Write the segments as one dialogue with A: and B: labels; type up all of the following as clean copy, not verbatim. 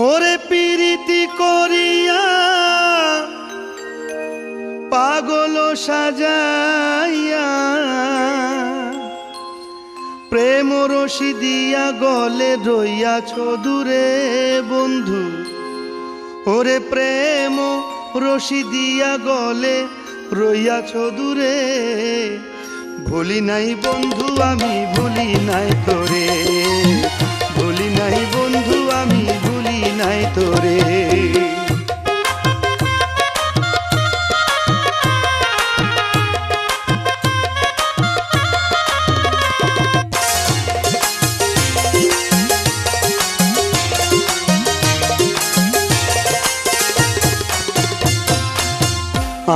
A: ওরে পিরিতি করিয়া পাগল সাজাইয়া প্রেম রশি দিয়া গলে রইয়াছ দূরে বন্ধু। ওরে প্রেম রশি দিয়া গলে রইয়াছ দূরে। ভুলি নাই বন্ধু আমি ভুলি নাই তোরে, ভুলি নাই বন্ধু আমি ভুলি নাই তোরে।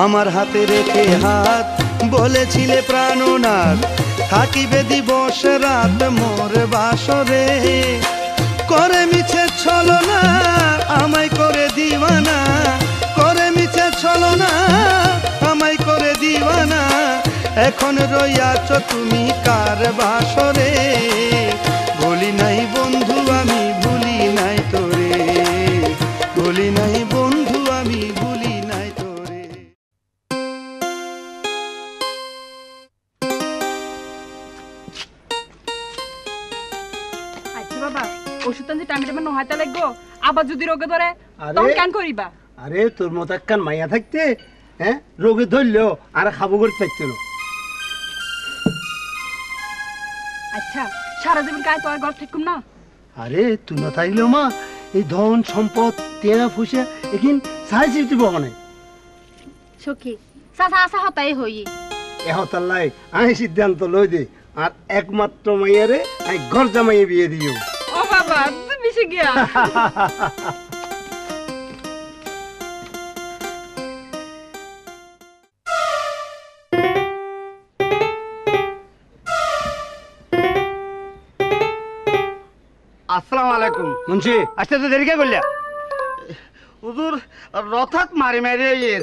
A: আমার হাতে রেখে হাত বলেছিলে প্রাণনাথ, থাকিবে দিবস রাত মোর বাসরে। করে মিছে ছলনা আমায় করে দিওয়ানা, করে মিছে ছলনা আমায় করে দিওয়ানা। এখন রইয়াছ তুমি কার বাসরে। ভুলি নাই বন্ধু আমি ভুলি নাই তোরে, ভুলি নাই বন্ধু আমি ভুলি নাই তোরে।
B: আচ্ছা বাবা, ওষুধ যে টাইমে টাইমে নহাইতে লাগবো, আবার যদি রোগে ধরে তখন কেন করিবা?
C: আরে তোর মতো একখান মাইয়া থাকতে হ্যাঁ রোগে ধরলো আর খাবো করে চাইতে না।
B: আচ্ছা সারা জীবন কায় তো আর ঘর থাকুম না।
C: আরে তুই না থাকলেও মা এই ধন সম্পদ টেয়া ফুসে এখিন সাহায্য দিব মানে
D: সখী সাসা আসা হতাই হই
C: এহতাল্লাই আমি সিদ্ধান্ত লই দে আর একমাত্র মাইয়ারে আমি ঘর জামাইয়ে বিয়ে দিও।
B: ও বাবা তুমি মিশে গিয়া।
C: আসসালামু আলাইকুম মুন্সি, আসতে তো দেরি কে করলা? হুজুর রথাত মারি মারি এর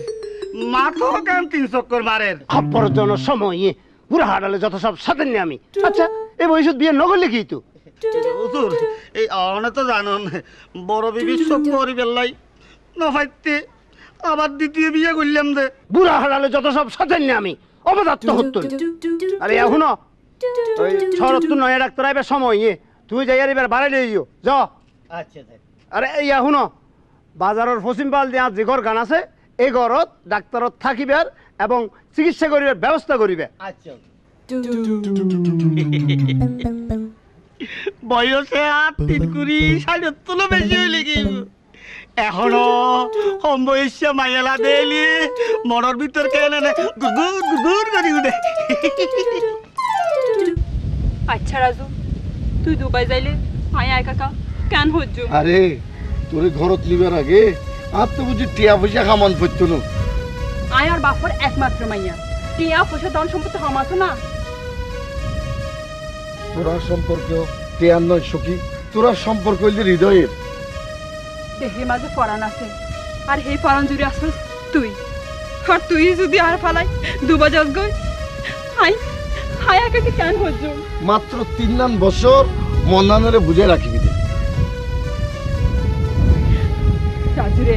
C: মাথা কেন 3 চক্কর মারের খপ্পর জন সময় পুরা হাড়ালে যত সব সাথে নি আমি। আচ্ছা এই বয়সত বিয়ে নগরলে কি তো হুজুর এই আওনে তো জানুন বড় বিবি সব করি বেলাই নফাইতে আবার দ্বিতীয় বিয়ে করলাম দে বুড়া হাড়ালে যত সব সাথে নি আমি অবদাত্ত হতো। আরে এখন ওই শরৎ তো নয়া ডাক্তার আইবে সময় তুই যাই আর এবার বাড়াই দিও য। আচ্ছা আরে এই শুনো বাজারের পশ্চিম পাল দিয়ে যে ঘর গান আছে এই ঘরত ডাক্তারত থাকিবার এবং চিকিৎসা করিবার ব্যবস্থা করিবে। আচ্ছা বয়সে আর 3 কুড়ি 60 বেশি হইলে কি এখনো কম বয়সে মাইয়ালা দেলি মনের ভিতর কেন গুড় গুড় করি উঠে।
B: আচ্ছা রাজু তুই দুবাই যাইলে আয় আয় কাকা কেন হজ্জু?
E: আরে তোরে ঘরত লিবার আগে আর তো বুঝি টিয়া পয়সা খামান পড়তো না।
B: আয় আর বাপর একমাত্র মাইয়া, টিয়া পয়সা ধন সম্পত্তি হামাতো না।
E: তোরা সম্পর্ক টিয়ার নয় সখী, তোরা সম্পর্ক হইলে হৃদয়ের।
B: দেহের মাঝে পরাণ আছে আর সেই পরাণ জুড়ে আসছিস তুই। আর তুই যদি আর ফালাই দুবা যাস গই হাই হাই একাকে কেন হজ্জু?
E: মাত্র 3 বছর মন্দানরে বুঝে রাখিবি।
B: রাজুরে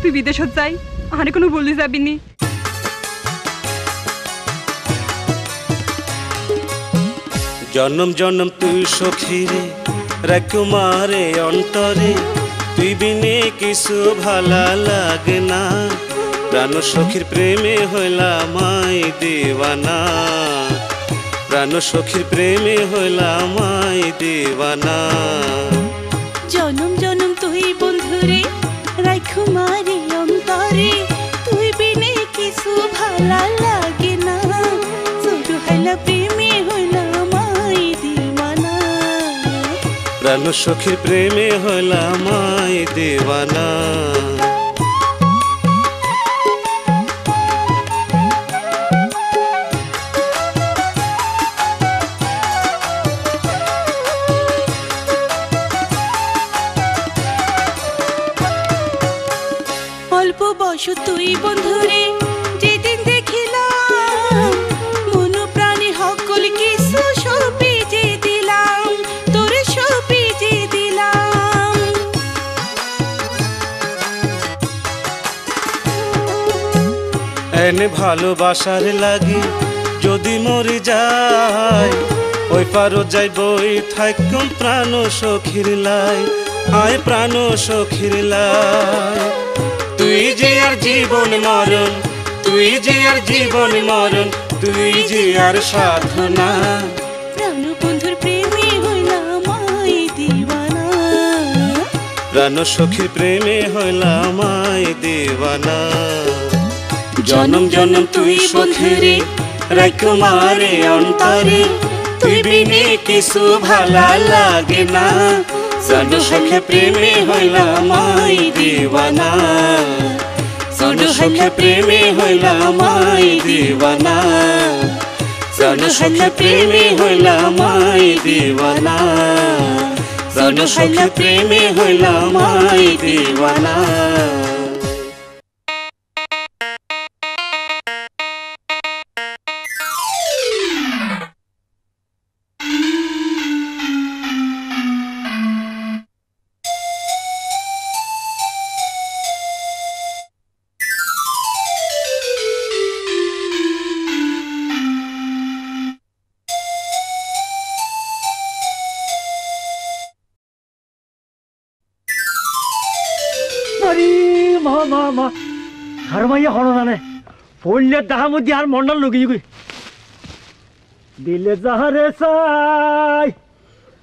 B: তুই বিদেশত যাই আর কোনো বলি যাবিনি?
A: জনম জনম তুই সখীরে রাকুমারে অন্তরে, তুই বিনে কিছু ভালা লাগে না। প্রাণ সখীর প্রেমে হইলাম মাই দিওয়ানা, প্রাণ সখীর প্রেমে হইলাম মাই দিওয়ানা।
F: জনম জনম তুই বন্ধুরে রাকুমারে অন্তরে, তুই বিনে কিছু ভালা লাগে না। শুধু হাইলা প্রেমে হইলাম মাই দিওয়ানা,
A: প্রাণ সখীর প্রেমে হইলাম মাই দিওয়ানা।
F: অল্প বয়স তুই বন্ধুরে যেদিন দেখিলাম, মন প্রাণে সকল কিছু সপে যে দিলাম, তোরে সপে যে দিলাম।
A: ধ্যান ভালোবাসার লাগি যদি মরে যায় ওই পারো যাইবই থাকুম প্রাণ সখীর লাই আয় প্রাণ সখীর লাই তুই যে আর জীবন মরণ তুই যে আর জীবন মরণ তুই যে আর সাধনা
F: প্রাণ বন্ধুর প্রেমে হইলাম আই দিওয়ানা
A: প্রাণ সখীর প্রেমে হইলাম আই দিওয়ানা জনম জনম তুই সখীরে রাইকুমারে অন্তরে তুই বিনে কিছু ভালা লাগে না প্রাণ সখী প্রেমে হইলাম আই দিওয়ানা প্রাণ সখী প্রেমে হইলাম আই দিওয়ানা প্রাণ সখী প্রেমে হইলাম আই দিওয়ানা প্রাণ সখী প্রেমে হইলাম আই দিওয়ানা
C: হারমাইয়া হলো না পড়লে দেখা মধ্যে আর মন্ডল লুকিয়ে গই দিলে যাহারে চাই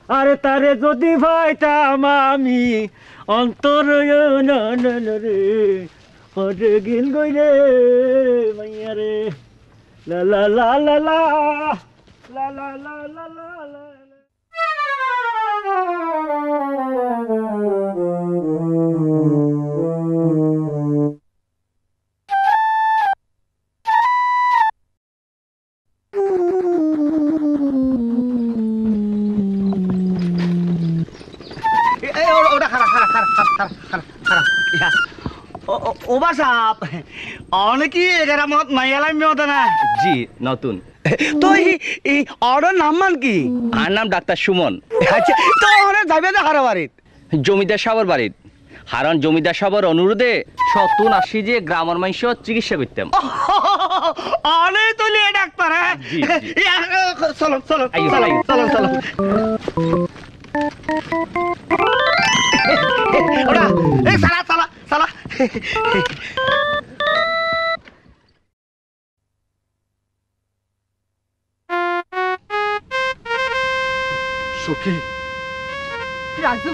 C: আরে তারে যদি ভাইতাম আমি অন্তর রে ওরে গিল গই রে মাইয়া রে লা লা লা লা লা লা লা লা লা লা অনেকি এগারামত মাইয়ালাই মেয়তা না
G: জি নতুন
C: তো এই অর্ডার নাম মান কি
G: আর নাম ডাক্তার সুমন
C: আচ্ছা তো ওখানে যাবে না হারা বাড়িত
G: জমিদার সাবর বাড়ির হারণ জমিদার সাবর অনুরোধে সতুন আসি যে গ্রামের মানুষ চিকিৎসা করতাম
C: অনেক তো লিয়ে ডাক্তার হ্যাঁ
G: জি,
C: চলো চলো
G: আইও,
C: চলো
G: আইও।
C: চলো চলো ওরা এই সালা সালা সালা
E: সখী
B: রাজু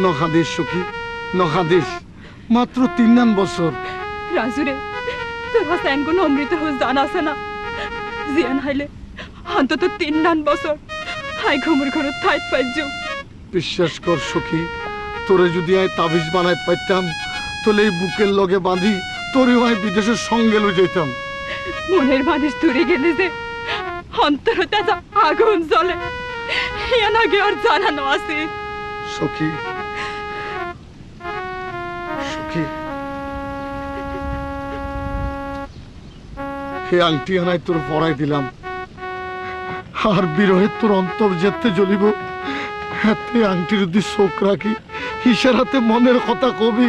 E: নখাদিস সখী নখাদিস মাত্র 3 বছর
B: রাজু রে তোর হোসেন কোন অমৃত হোস জান আছে না জিয়ান হাইলে অন্তত 3 বছর হাই ঘুমুর ঘর থাইত পাইজু
E: বিশ্বাস কর সখী তোরে যদি আয় তাবিজ বানাই পাইতাম তাহলে এই বুকের লগে বাঁধি তোরে আয় বিদেশের সঙ্গে লই যেতাম
B: মনের মানুষ দূরে গেলে যে অন্তর তেজা আগুন জ্বলে ইয়ান আগে আর জানানো আছে
E: সখী সখী হে আংটি আনাই তোর পরাই দিলাম আর বিরহে তোর অন্তর যেতে জ্বলিব হাতে আংটির যদি চোখ রাখি ইশারাতে মনের কথা কবি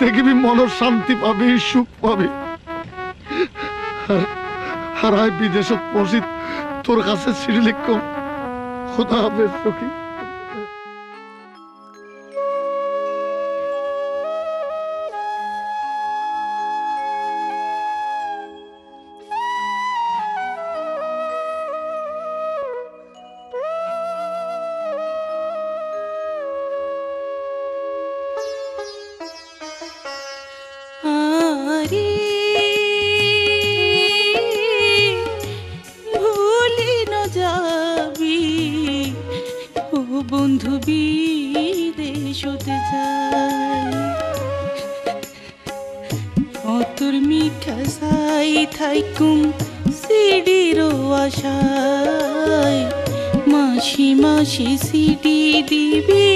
E: দেখিবি মনের শান্তি পাবি সুখ পাবি আর আয় বিদেশত পৌঁছি তোর কাছে চিঠি লিখম খোদা হাফেজ সখী
F: আরে ভুলি না যাবি ও বন্ধু বিদেশ হতে যায় অতর মিঠা সাই থাইকুম সিডির আশায় মাসি মাসি সিডি দিবি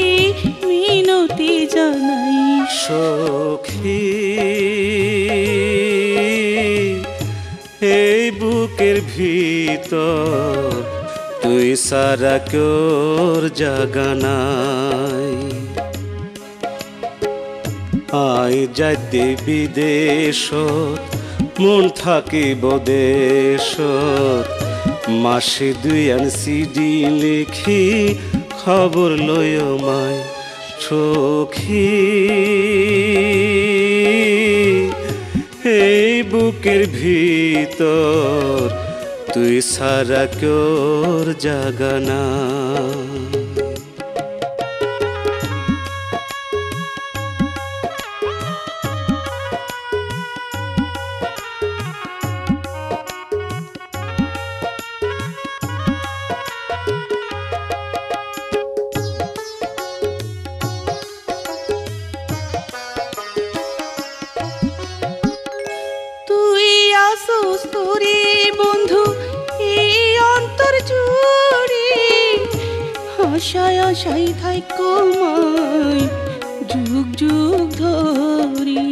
F: মিনতি জানাই
A: সখী এই বুকের ভিতর তুই সারা কোর জাগানাই আয় যাইতে বিদেশত মন থাকিব দেশত মাসে 2 আন সিডি লিখি খবর লয় মায় সখী এই বুকের ভিতর তুই সারা কোর জাগানা
F: আশায় আশায় থাইকো মাই যুগ যুগ ধরি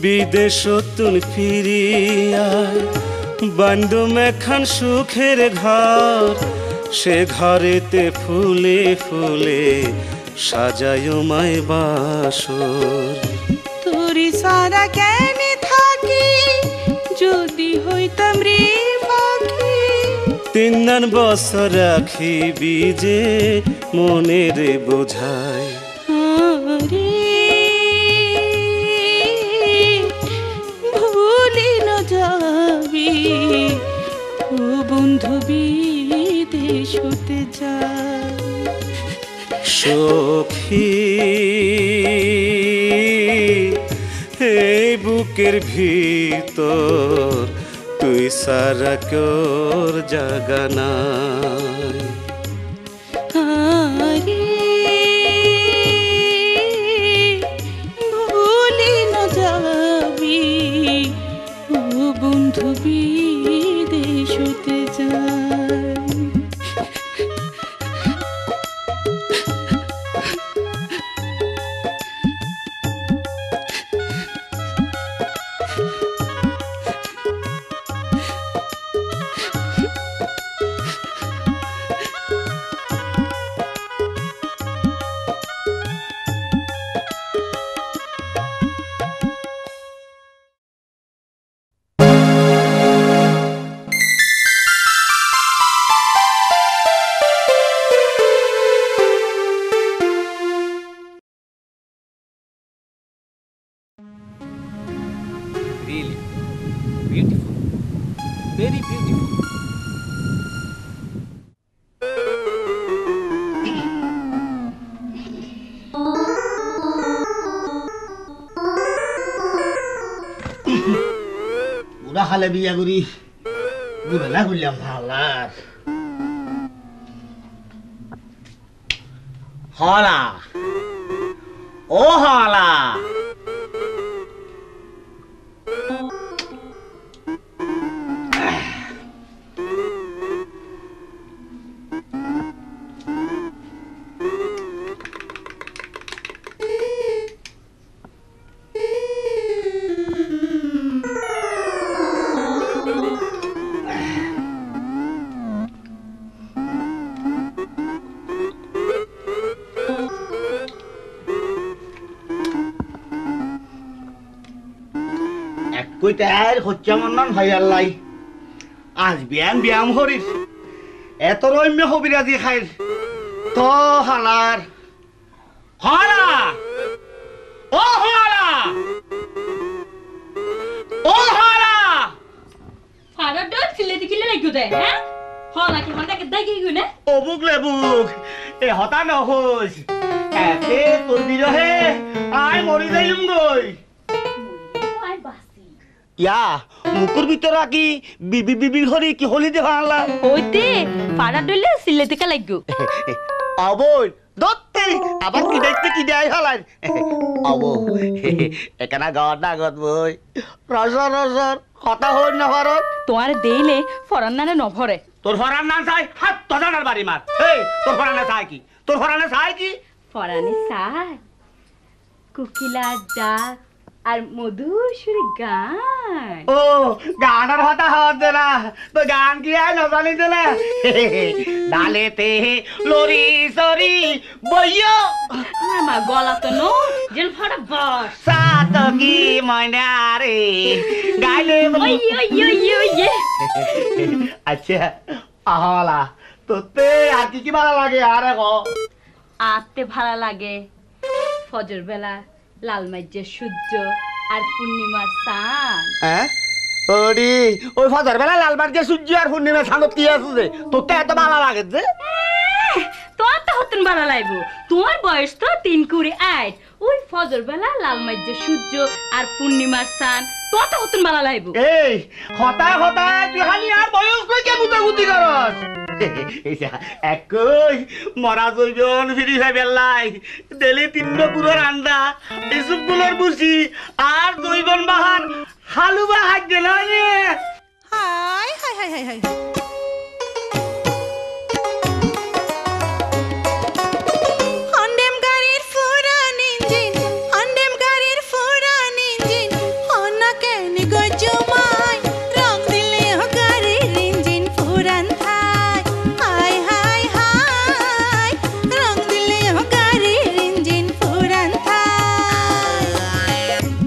A: বিদেশতুন ফিরিয়ায় বান্ধব এখান সুখের ঘর সে ঘরেতে ফুলে ফুলে সাজায় মায় বাসর
F: তোরি সারা কেনে থাকি যদি হইতাম রে পাখি
A: 3 বছর রাখিবি যে মনের বোঝায়
F: ভুলি না যাবি ও বন্ধু বিদেশ হতে যায়
A: সখী এই বুকের ভিতর তুই সারা কোর জাগানা
F: ভুলি না যাবি ও বন্ধু বিদেশ হতে যায়
G: Really beautiful, very beautiful.
C: বুড়া খালে বিয়া করি বুড়া না করলাম ভালার হলা ও হলা কইতার হচ্ছে আমার নাম ভাইয়াল্লাই আজ ব্যায়াম হরিস এত রম্য হবিরাজি খাইর তো হালার হলা ও হলা ও হলা
D: ফারা ডট ছিলে দিকিলে লাগিও দে হ্যাঁ হলা কি মন দেখে দাই কি না
C: ও বুক লে বুক এ হতা নহস এতে তোর বিরহে আই মরি যাইলুম গই
D: আই বাসি
C: ইয়া মুকুর ভিতর কি বিবি বিবি হরি কি হলি দে হালা
D: ওইতে ফারা ডলে ছিলে দিকা লাগিও
C: অবই দত্তে আবার কি দেখতে কি দেয় হালার অবো একানা গড না গদ বই রসর রসর কথা হই না হরত
D: তোমার দেইলে ফরান নানে নভরে
C: তোর ফরান না চাই হাত তজানার বাড়ি মার এই তোর ফরান না চাই কি তোর ফরান না চাই কি
D: ফরানে সাই কোকিলা ডাক আর মধুর সুরে গান।
C: ও গানের কথা হচ্ছে না তো গান কি আর না জানিস না ডালেতে লরি সরি বইয়ো
D: মা গলা তো নো যেন ফাটা বস
C: সাত কি ময়নারে গাইলে
D: ওই ওই ওই ওই
C: আচ্ছা আহলা তোতে আর কি ভালো লাগে আরে গো
D: আতে ভালো লাগে ফজর বেলা লাল মাইজের সূর্য আর পূর্ণিমার চাঁদ।
C: হ্যাঁ ওডি ওই ফজর বেলা লালবার যে সূর্য আর পূর্ণিমা সানত কি আছে যে তোতে এত ভালো লাগে যে
D: তোমার তো হতন ভালো লাগবো তোমার বয়স তো 3-8 ওই ফজর বেলা লাল মাইজের সূর্য আর পূর্ণিমার চাঁদ তোমার তো হতন ভালো লাগবো।
C: এই হতায় হতায় তুই খালি আর বয়স কই কে বুতাগুতি করস একই মরা জৈবন ফিরি ভাই বেল্লাই ডেলি 3 পুরোর আন্ডা এসব গুলোর বুঝি আর জৈবন বাহার হালুবা হাত গেল
F: হাই হাই হাই হাই হাই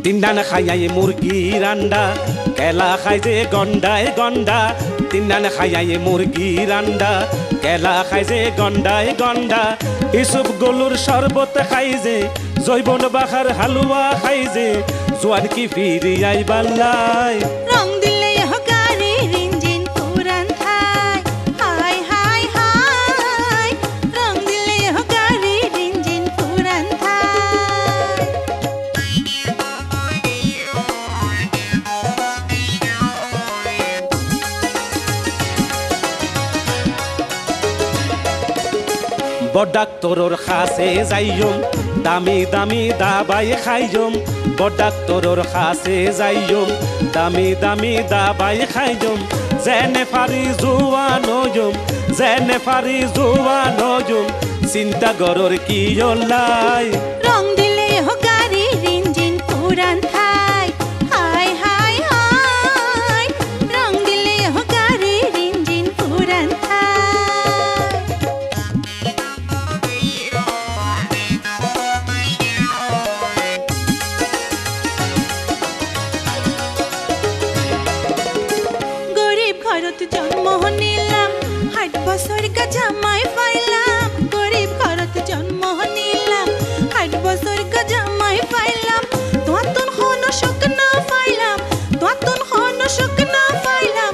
A: তিনডানা খাইয়াই মুরগির আন্ডা কেলা খাই যে গন্ডায় গন্ডা তিনডানা খাইয়াই মুরগির আন্ডা কেলা খাই যে গন্ডায় গন্ডা ইসুপ গলুর শরবত খাই যে জৈবন বাখার হালুয়া খাই যে জোয়ান কি ফিরিয়াই বাল্লাই
F: রং দিলে হকারি রিঞ্জিন পুরান থাই হাই হাই হাই রং দিলে হকারি রিঞ্জিন পুরান থাই
A: বডাক্তরর খাসে যাইয়ম দামি দামি দাবাই খাইয়ম বডাক্তরর খাসে যাইয়ম দামি দামি দাবাই খাইয়ম জেনে ফারি জুয়ানয়ম জেনে ফারি জুয়ানয়ম চিন্তা গরর কি লাই
F: রং দিলে হকারি রিঞ্জিন পুরান থাই হাই হাই হাই রং দিলে হকারি রিঞ্জিন পুরান থাই গরিব ঘরত জন্ম নিলাম 8 বছর জামাই পাইলাম গরিব ঘরত জন্ম নিলাম 8 বছর জামাই পাইলাম তোতন হন শক না পাইলাম তোতন হন শক না পাইলাম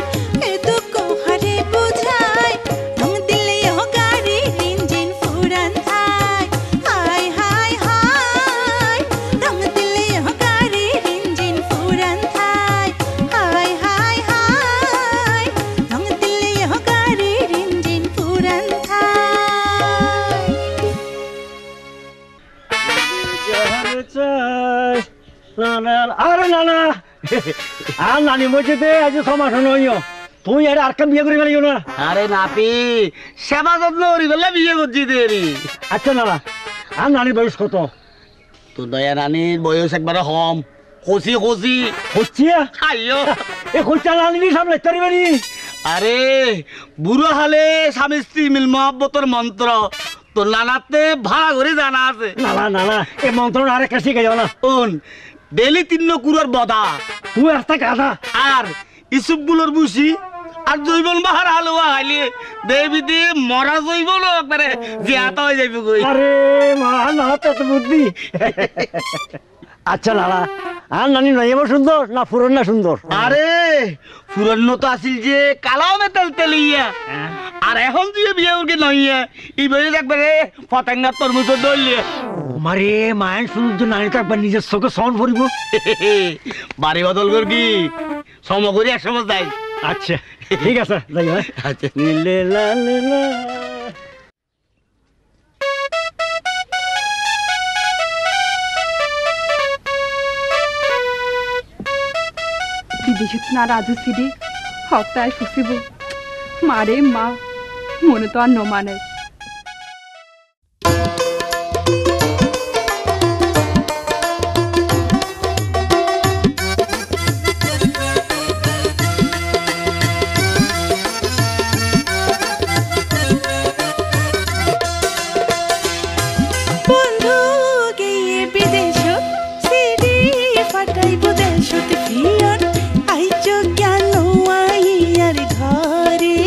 F: এ দুঃখ হারে বুঝাই রং দিলে হকারি রিঞ্জিন পুরান থাই হাই হাই হাই রং দিলে হকারি রিঞ্জিন পুরান থাই হাই হাই হাই রং দিলে হকারি রিঞ্জিন পুরান থাই
C: আরে না না আর নানি মসজিদে আজ সমাস নইও তুই আর আরেকটা বিয়ে করে ফেলিও না আরে নাপি সেবা যত্ন করি বললে বিয়ে করছি দেরি আচ্ছা না আর নানির বয়স কত তোর দয়া নানির বয়স একবারে কম কচি কচি হচ্ছে আইও এ খোঁজটা নানি সামলাইতে পারিবানি আরে বুড়ো হালে স্বামী স্ত্রী মিল মহব্বতর মন্ত্র তোর নানাতে ভাড়া করে জানা আছে নানা নানা এই মন্ত্র আরেক কাছে গেও না কোন ডেলি 3 কুড়ার বদা তুই একটা গাধা আর ইসুপগুলোর বুঝি আর জৈবন বাহার হালুয়া হাইলি দেবী দি মরা জৈবন একবারে জিয়াতা হয়ে যাইব কই আরে মা না তো বুদ্ধি আচ্ছা লালা আর নানি নয়ব সুন্দর না ফুরন না সুন্দর আরে ফুরন তো আসিল যে কালাও মে তেল তেলিয়া আর এখন তুই বিয়ে করকে নইয়া এই বয়ে একবারে পতঙ্গা তরমুজ দলিয়ে মারে মায়ের সুন্দর নানি তো একবার নিজের চোখে সন ভরিব বাড়ি বদল কর কি সম করি এক সময় যাই আচ্ছা ঠিক আছে যাই আচ্ছা নীলে লালে লা
B: বিদেশত না রাজু সিডি হপ্তায় ফুসিব মারে মা মনে তো আর নমানে
F: আসত পিয়ন আইচ জ্ঞান আইয়ার ঘরে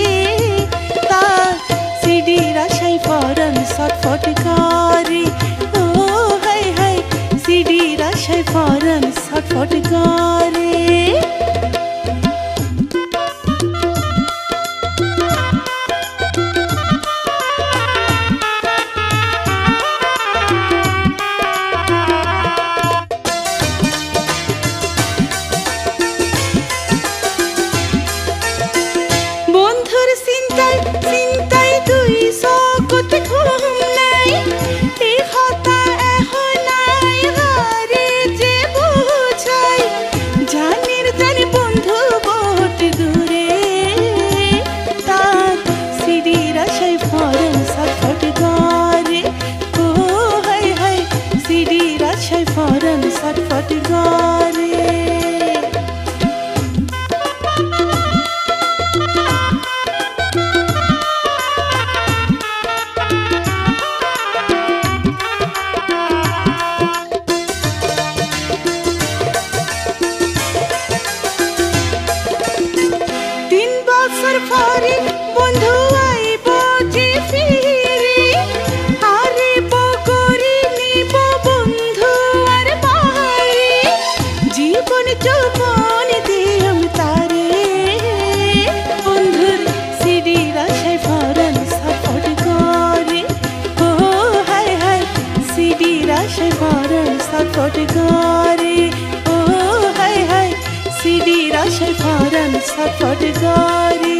F: তার সিডির আশাই ফরন ছটফট করে ও হাই হাই সিডির আশাই ফরন ছটফট করে বন্ধুর চিন্তায় চিন্তায় তুই সকত ঘুম নাই এই হতা এখন নাই হারে যে বুঝাই জানির জানি বন্ধু বট দূরে তার সিডির আশায় ফরন ছটফট করে ও হাই হাই সিডির আশায় ফরন ছটফট করে পরে বন্ধু আইব যে ফিরে আরে বগরি নিব বন্ধু আর বাহারে জীবন যৌবন দিয়ম তারে বন্ধুর সিডির আশায় ফরন ছটফট করে ও হাই হাই সিডির আশায় ফরন ছটফট করে ও হাই হাই সিডির আশায় ফরন ছটফট করে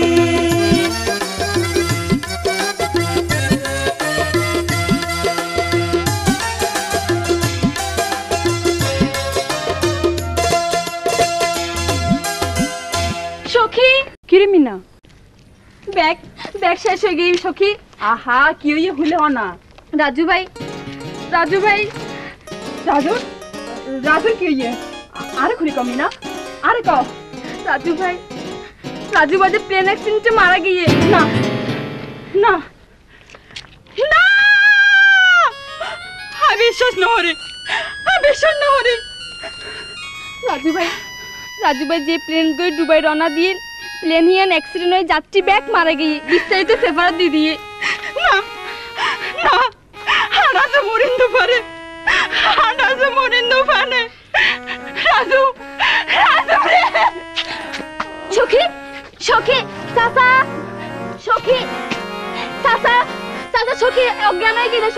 B: সখী কিরে মিনা ব্যাগ ব্যাগ শেষ হয়ে গেই সখী আহা কি হইয়ে ভুলে না রাজু ভাই রাজু রাজুর কি হইয়ে আরে খুলি কমি না আরে ক রাজু ভাই যে প্লেন অ্যাক্সিডেন্টে মারা গিয়ে না না না বিশ্বাস না হরে রাজু ভাই যে প্লেন করে দুবাই রওনা দিয়ে প্লেন হিয়ান অ্যাক্সিডেন্ট হয়ে যাত্রী ব্যাগ মারা গিয়ে বিস্তারিত পেপার দিয়ে দিয়ে না না রাজু মরিন্দু পারে রাজু সখী চাচা সখী অজ্ঞান হয়ে গেলে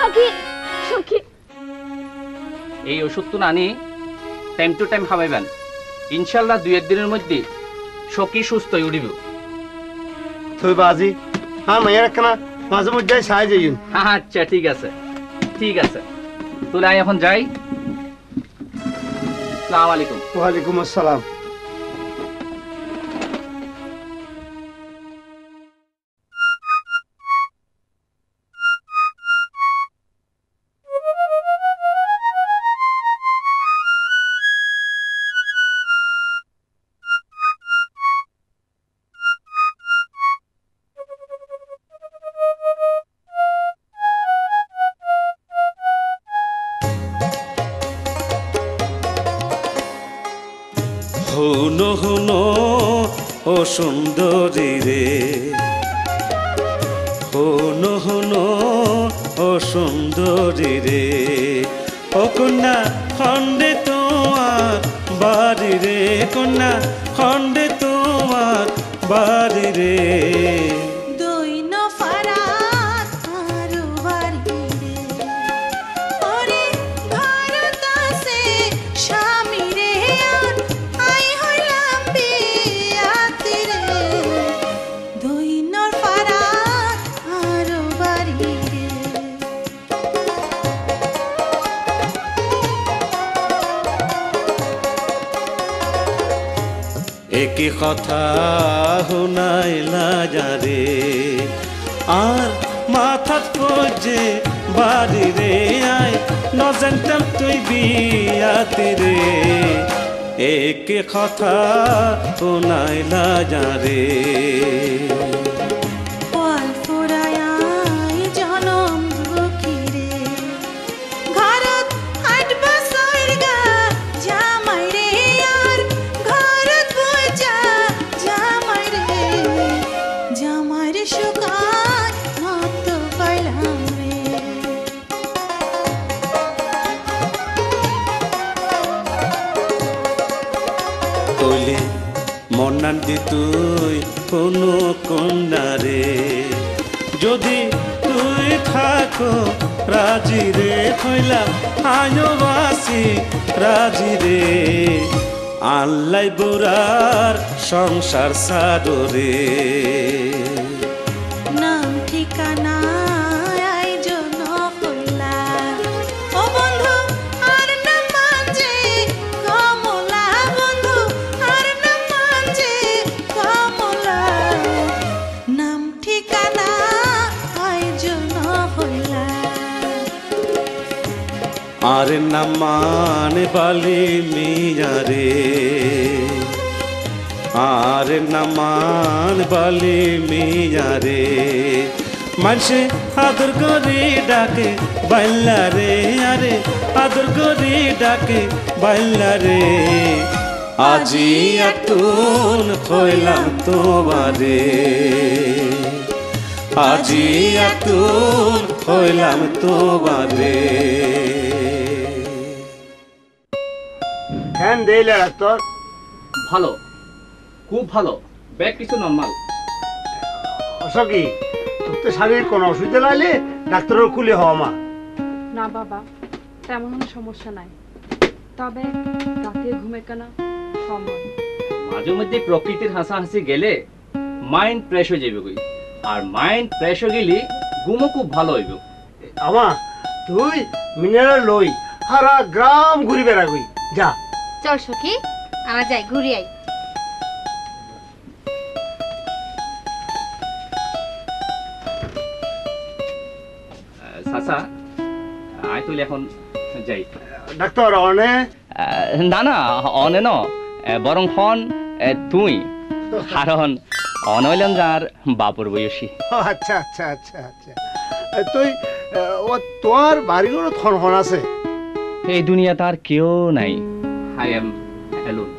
B: সখী
G: এই ওষুধ তো নানি টাইম টু টাইম খাওয়াইবেন ইনশাল্লাহ 2-1 দিনের মধ্যে সখী সুস্থ হয়ে উঠিব
C: তুই বাজি হ্যাঁ মায়ের একখানা মাঝে মধ্যে সাহায্য যাই
G: আচ্ছা ঠিক আছে তাহলে আমি এখন যাই আসসালামু আলাইকুম
C: ওয়ালাইকুম আসসালাম
A: হুনো হুনো ও সুন্দরী রে হুনো হুনো ও সুন্দরী রে ও কন্যা খন্ডে তোমার বাড়ি রে কন্যা খন্ডে তোমার বাড়ি রে একই কথা শুনাইলা যারে আর মাথাত পড়ছে বাড়ি রে আয় নজানতাম তুই বিয়াতে রে একই কথা শুনাইলা যারে কইলে মন্নান দি তুই কোনো কন্যারে যদি তুই থাকো রাজি রে হইলা আয়োবাসি রাজি রে আল্লাই বুড়ার সংসার সাদরে
F: নাম ঠিকানা আয়োজন হইলা ও বন্ধু আর নাম মাঝে কমলা বন্ধু আর নাম মাঝে কমলা নাম ঠিকানা আয়োজন হইলা
A: আর নামান বালি মিয়া রে আর নামান বালি মিয়া রে মানুষে আদর করি ডাকে বাইল্লা রে আরে আদর করি ডাকে বাইল্লা রে আজি আতুন হইলাম তোমারে আজি আতুন হইলাম তোমারে
C: ফ্যান দিলে ডাক্তার
G: ভালো, খুব ভালো, ব্যাগ কিছু নর্মাল।
C: অসকি তোর তো শারীরিক কোনো অসুবিধা লাগলে ডাক্তারের খুলে হওয়া মা।
B: না বাবা, তেমন কোনো সমস্যা নাই, তবে রাতে ঘুমে কেনা সময়
G: মাঝে মধ্যে প্রকৃতির হাসাহাসি গেলে মাইন্ড ফ্রেশ হয়ে যাবে কই, আর মাইন্ড ফ্রেশ হয়ে গেলে ঘুমও খুব ভালো হইব।
C: আমা তুই মিনারেল লই সারা গ্রাম ঘুরি বেড়াবি যা।
H: চল সখী আমরা যাই ঘুরি আই।
G: চাচা আই তুই এখন যাই।
C: ডাক্তার অনে
G: না না অনে ন বরং হন তুই, কারণ অন হইলেন যার বাপুর বয়সী।
C: আচ্ছা আচ্ছা আচ্ছা আচ্ছা তুই ও তোর বাড়িগুলো থন আছে?
G: এই দুনিয়া তার কেউ নাই, আই এম অ্যালোন।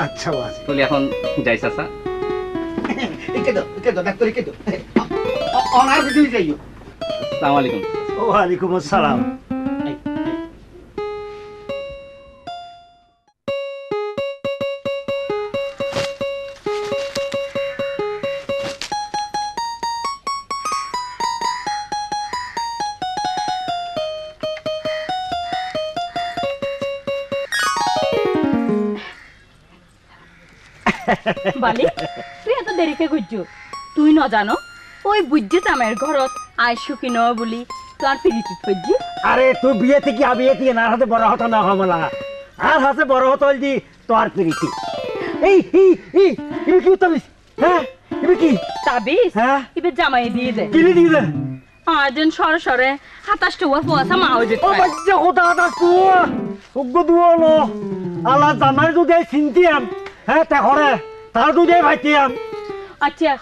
C: আচ্ছা বাস
G: তুই এখন যাই চাচা।
C: ডাক্তার অনার তুই যাইও।
G: আসসালামু আলাইকুম।
C: ওয়ালাইকুম আসসালাম।
D: বালি তুই এত দেরিকে ঘুরছো, তুই ন জানো ওই বুঝছে জামাইয়ের ঘরত আই সুখী ন বলি তোর ফিরিতি খুঁজছি।
C: আরে তুই বিয়ে থেকে আবিয়ে থেকে না হাতে বড় হতো না হমলা আর হাতে বড় হতো দি তোর প্রীতি। এই এই এই ইবে কি উত্তরিস? হ্যাঁ ইবে কি
D: তাবিজ?
C: হ্যাঁ
D: এবার জামাই দিয়ে দে।
C: কিনে দিয়ে দে।
D: আজন সরে সরে ২৭টা ফুয়াশা মা হয়ে যেতে
C: ও
D: পারে।
C: বাচ্চা কোথা হাতা তুয়া উগ্র দুয়ালো আলা জামাই যদি চিন্তিয়াম হ্যাঁ তে করে তার যদি ভাইতিয়াম।
D: আচ্ছা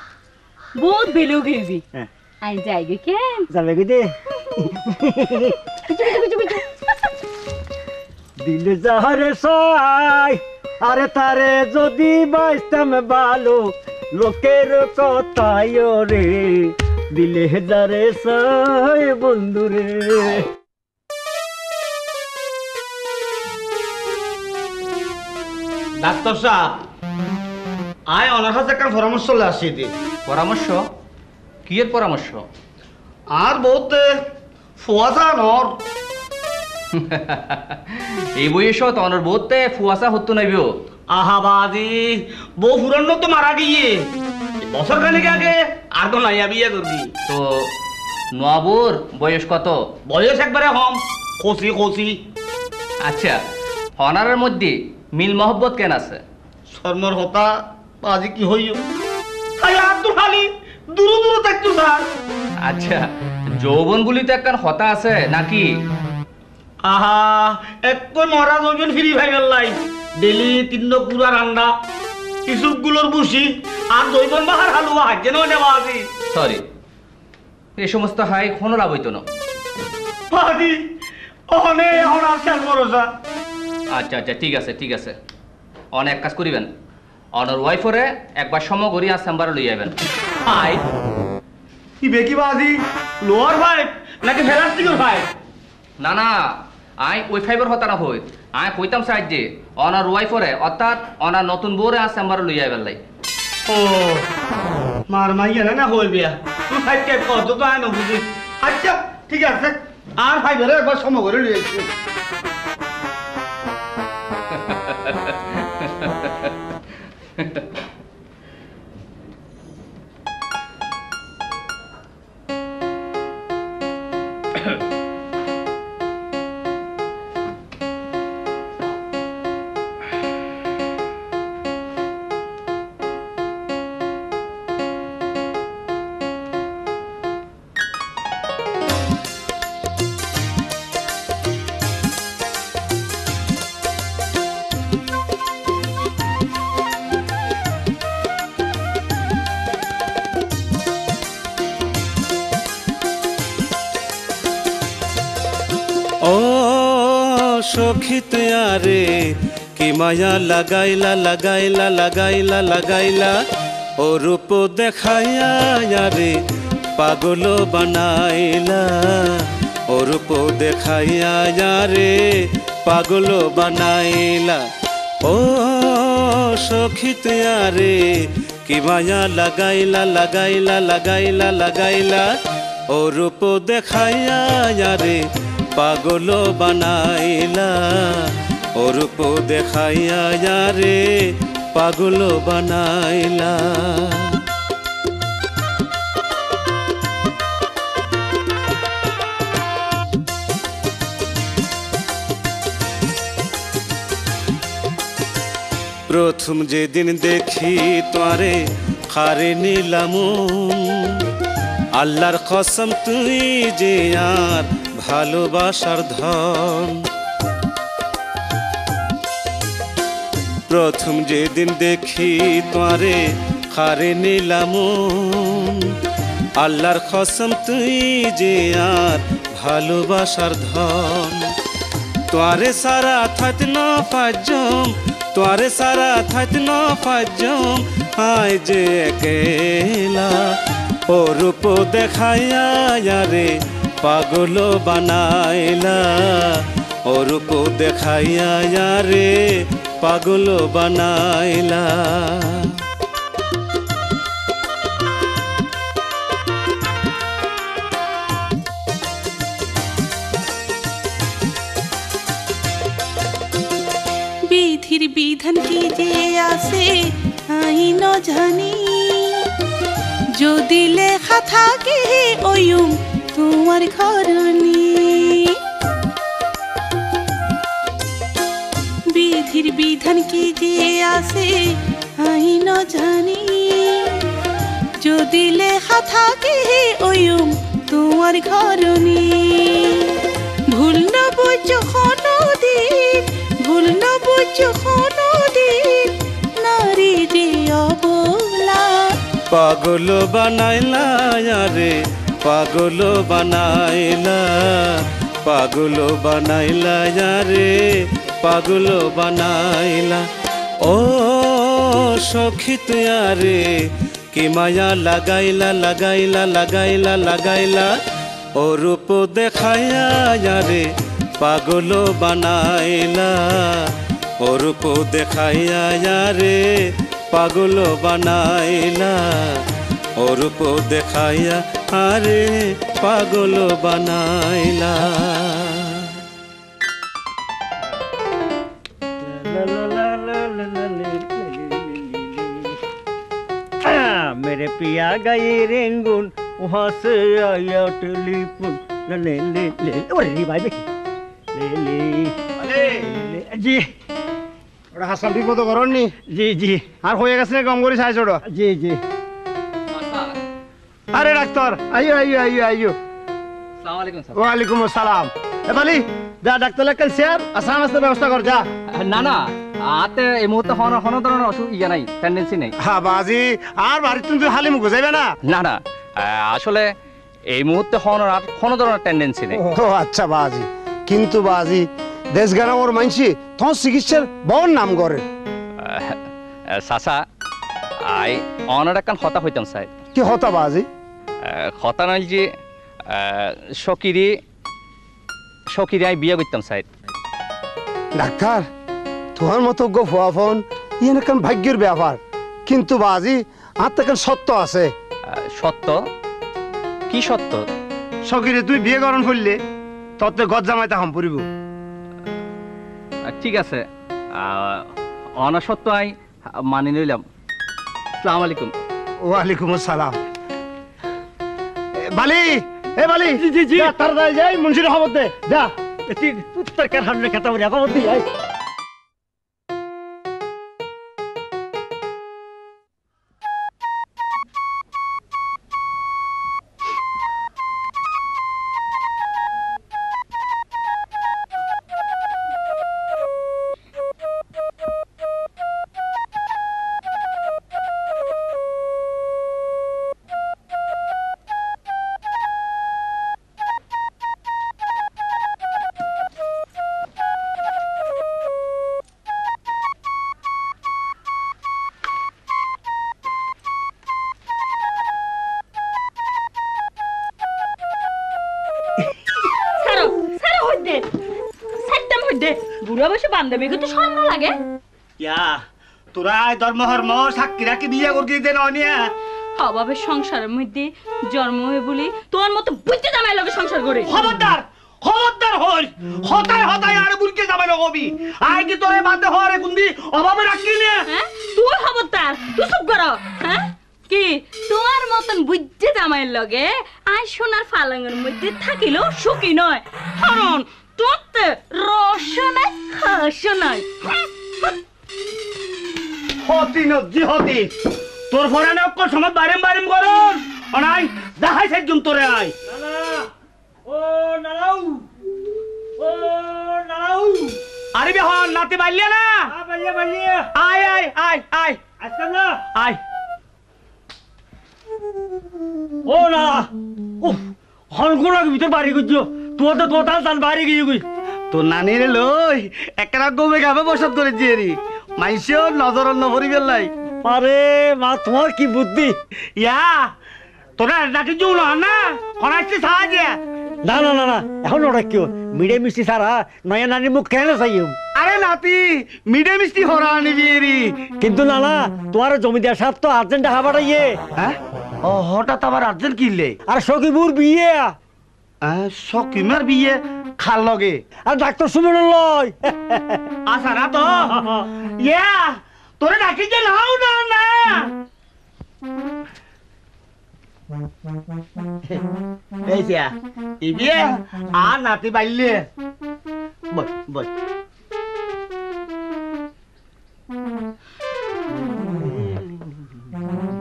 D: বহুত বেলু গিরবি
C: হ্যাঁ।
D: আই যাই গে কেন
C: যাবে কি দে দিলে যাহারে সাই আরে তারে যদি বাইস্তাম ভালো লোকের কথায় রে দিলে যারে সাই বন্ধুরে। ডাক্তার সাহেব আয় ওনার কাছে একটা পরামর্শ আসছি দি।
G: পরামর্শ? কি এর পরামর্শ?
C: আর বহুত ফুয়াশা নর
G: এই বয়স তনর বহুতে ফুয়াশা হতো নাইব।
C: আহা বাজি বউ ফুরান্ন তো মারা গিয়ে বছর খানিক আগে আর তো নাইয়া বিয়ে করবি।
G: তো নবুর বয়স কত?
C: বয়স একবারে হম কষি কষি।
G: আচ্ছা হনারের মধ্যে মিল মহব্বত কেন আছে?
C: শর্মর হতা আজি কি হইও তাই আর তো খালি দূর দূর থাকতো স্যার।
G: আচ্ছা যৌবন গুলিতে একখান হতা আছে নাকি?
C: আহা একই মরা যৌবন ফিরি ভাই গেলাই ডেলি 3 পুরা রান্না কিছুগুলোর বুসি আর জৈবন বাহার হালুয়া হাজে নয় নেওয়া আজি।
G: সরি এই সমস্ত হাই কোনো লাভ হইতো না।
C: বাজি ওনে এখন আর খেল ভরসা।
G: আচ্ছা আচ্ছা ঠিক আছে ঠিক আছে, অনেক কাজ করিবেন অনর ওয়াইফরে একবার সম করি আর চেম্বারে লই যাবেন।
C: আই কি বেকি বাজি লোয়ার ভাই নাকি ফেলাস্টিকের ভাই?
G: না না আই ওই ফাইবার হতারা হই আই কইতাম সাইড যে অনার ওয়াইফরে অর্থাৎ অনার নতুন বউরে আজ চেম্বারে লই আইবার লাই
C: ও মার মাইয়া না হই বিয়া তুই সাইড টাইপ কর তো আই না বুঝি আচ্ছা ঠিক আছে আর ভাই ধরে একবার সময় করে লিয়েছি
A: ও সখী তুয়ারে কি মায়া লাগাইলা লাগাইলা লাগাইলা লাগাইলা ও রূপ দেখাইয়া রে পাগল বানাইলা ও রূপ দেখাইয়া রে পাগল বানাইলা ও সখী তুয়ারে কি মায়া লাগাইলা লাগাইলা লাগাইলা লাগাইলা ও রূপ দেখাইয়া রে পাগল বানাইলা ও রূপ দেখাইয়া রে পাগল বানাইলা প্রথম যেদিন দেখি তোরে খারে নিলাম আল্লাহর কসম তুই যে আর ভালোবাসার ধন প্রথম যেদিন দেখি তোরে খারে নিলাম আল্লাহর কসম তুই যে আর ভালোবাসার ধন তোরে সারা থাকত ন পাঁচম তোরে সারা থাকত ন পাঁচম আয় যে একেলা ও রূপ দেখাইয়া রে পাগল বানাইলা ও রূপ দেখাইয়া রে পাগল বানাইলা
F: বিধির বিধান কি যে আছে আইন জানি যদি লেখা থাকে ওয়ুম তোমার ঘরনি বিধির বিধান কি যে আছে আইন জানি যদি লেখা থাকে ওয়ুম তোমার ঘরনি ভুল না বুঝো কোনদিন ভুল না বুঝো কোনদিন নারী যে অবলা
A: পাগল বানাইলা রে পাগল বানাইলা পাগল বানাইলা রে পাগল বানাইলা ও সখী তুয়ারে কি মায়া লাগাইলা লাগাইলা লাগাইলা লাগাইলা ও রূপ দেখাইয়া রে পাগল বানাইলা ও রূপ দেখাইয়া রে পাগল বানাইলা ও রূপ দেখাইয়া রে পাগল বানাইলা
C: मेरे पिया गए रेंगुन वहाँ से आया टेलीफोन ले ले ले अरे भाई देखी ले ले ले जी ওটা হাসান ঠিক মতো করনি জি জি আর হয়ে গেছে না কম করে সাইজ ওটা জি জি আরে ডাক্তার আইও আইও আইও আইও
G: আসসালামু আলাইকুম স্যার
C: ওয়ালাইকুম আসসালাম এ বালি যা ডাক্তার লাগাল স্যার আসান আসতে ব্যবস্থা কর যা
G: না না আতে এই মুহূর্তে কোনো ধরনের অসুবিধা নাই টেন্ডেন্সি নেই
C: হ্যাঁ বাজি আর বাড়িতে তুমি হালি মুখ যাইবে না
G: না না আসলে এই মুহূর্তে কোনো ধরনের টেন্ডেন্সি নেই
C: ও আচ্ছা বাজি কিন্তু বাজি দেশ গানা ওর মানছি তোমার চিকিৎসার বড় নাম করে
G: চাচা আই অনার একখান হতা হইতাম চাই
C: কি হতা বাজি
G: হতা নাই যে সকিরি সখীরে আমি বিয়ে করতাম স্যার।
C: ডাক্তার তোমার মতো গো ফোয়াফোন ইয়ে এখন ভাগ্যের ব্যাপার, কিন্তু বাজি আর তো সত্য আছে।
G: সত্য? কি সত্য?
C: সকিরে তুই বিয়ে করণ করলে তত গজ জামাইতে হাম পড়িব।
G: ঠিক আছে, অনাসত্য আই মানি নিলাম। আসসালামু আলাইকুম।
C: ওয়ালাইকুম আসসালাম। বালি, এ বালি, জি জি জি, তাড়াতাড়ি যাই মুন্সির খবর দে, যা তুই উত্তর কার হামলে খেতা বলি খবর দি আই।
D: বুড়া বসে বান্ধবী কিন্তু স্বর্ণ লাগে।
C: ইয়া তোরা ধর্ম হর্ম সাক্ষী রাখি বিয়ে করতে দেন অনিয়া
D: অভাবের সংসারের মধ্যে জন্ম হয়ে বলি তোর মতো বুঝতে জামাই লগে সংসার করে।
C: খবরদার খবরদার হই, হতায় হতায় আর বুলকে যাবে না কবি আই কি তোরে বাদে হরে কুন্দি অভাবে রাখি না।
D: হ্যাঁ তুই খবরদার, তুই চুপ কর। হ্যাঁ কি তোমার মতন বুঝতে জামাইয়ের লগে আই সোনার ফালাঙ্গের মধ্যে থাকিলেও সুখী নয়। কারণ তোতে রস নাই খাস নাই।
C: হতি নজি হতি তোর ফরানে অক্কর সময় বারেম বারেম করন অনাই দেখাই সেজুম তোরে আই। ও নাও, ও নাও, আরে বে হন নাতে বাইলিয়া না। বাইলিয়া বাইলিয়া, আয় আয় আয় আয় আজকে না আয়। ও না উফ হনগুলোর ভিতর বাড়ি গুজো তোর তো তোতাল তাল বাড়ি গিয়ে গুই তোর নানিরে লই একরা গোবে গাবে বসত করে দিয়েরি মাইসেও নজর নভরি বেলাই। আরে মা তোমার কি বুদ্ধি ইয়া তোরা নাকি জুল না হনাইতে সাহায্য। না না না না এখন ওরা কেউ মিডে মিষ্টি সারা নয়া নানির মুখ কেন চাইও। আরে নাতি মিডে মিষ্টি হরা আনিবি এরি কিন্তু না না তোমার জমিদার সাহেব তো আর্জেন্ট হাবাটা ইয়ে। হ্যাঁ ও হঠাৎ আবার আর্জেন্ট কিনলে? আর সকিবুর বিয়ে। সকিমার বিয়ে খাল লগে আর ডাক্তার সুমন লয় আসা না তো ইয়া তোরে ডাকি যে নাও না না এইসা এই বিয়ে আর নাতি বাইলে বল বল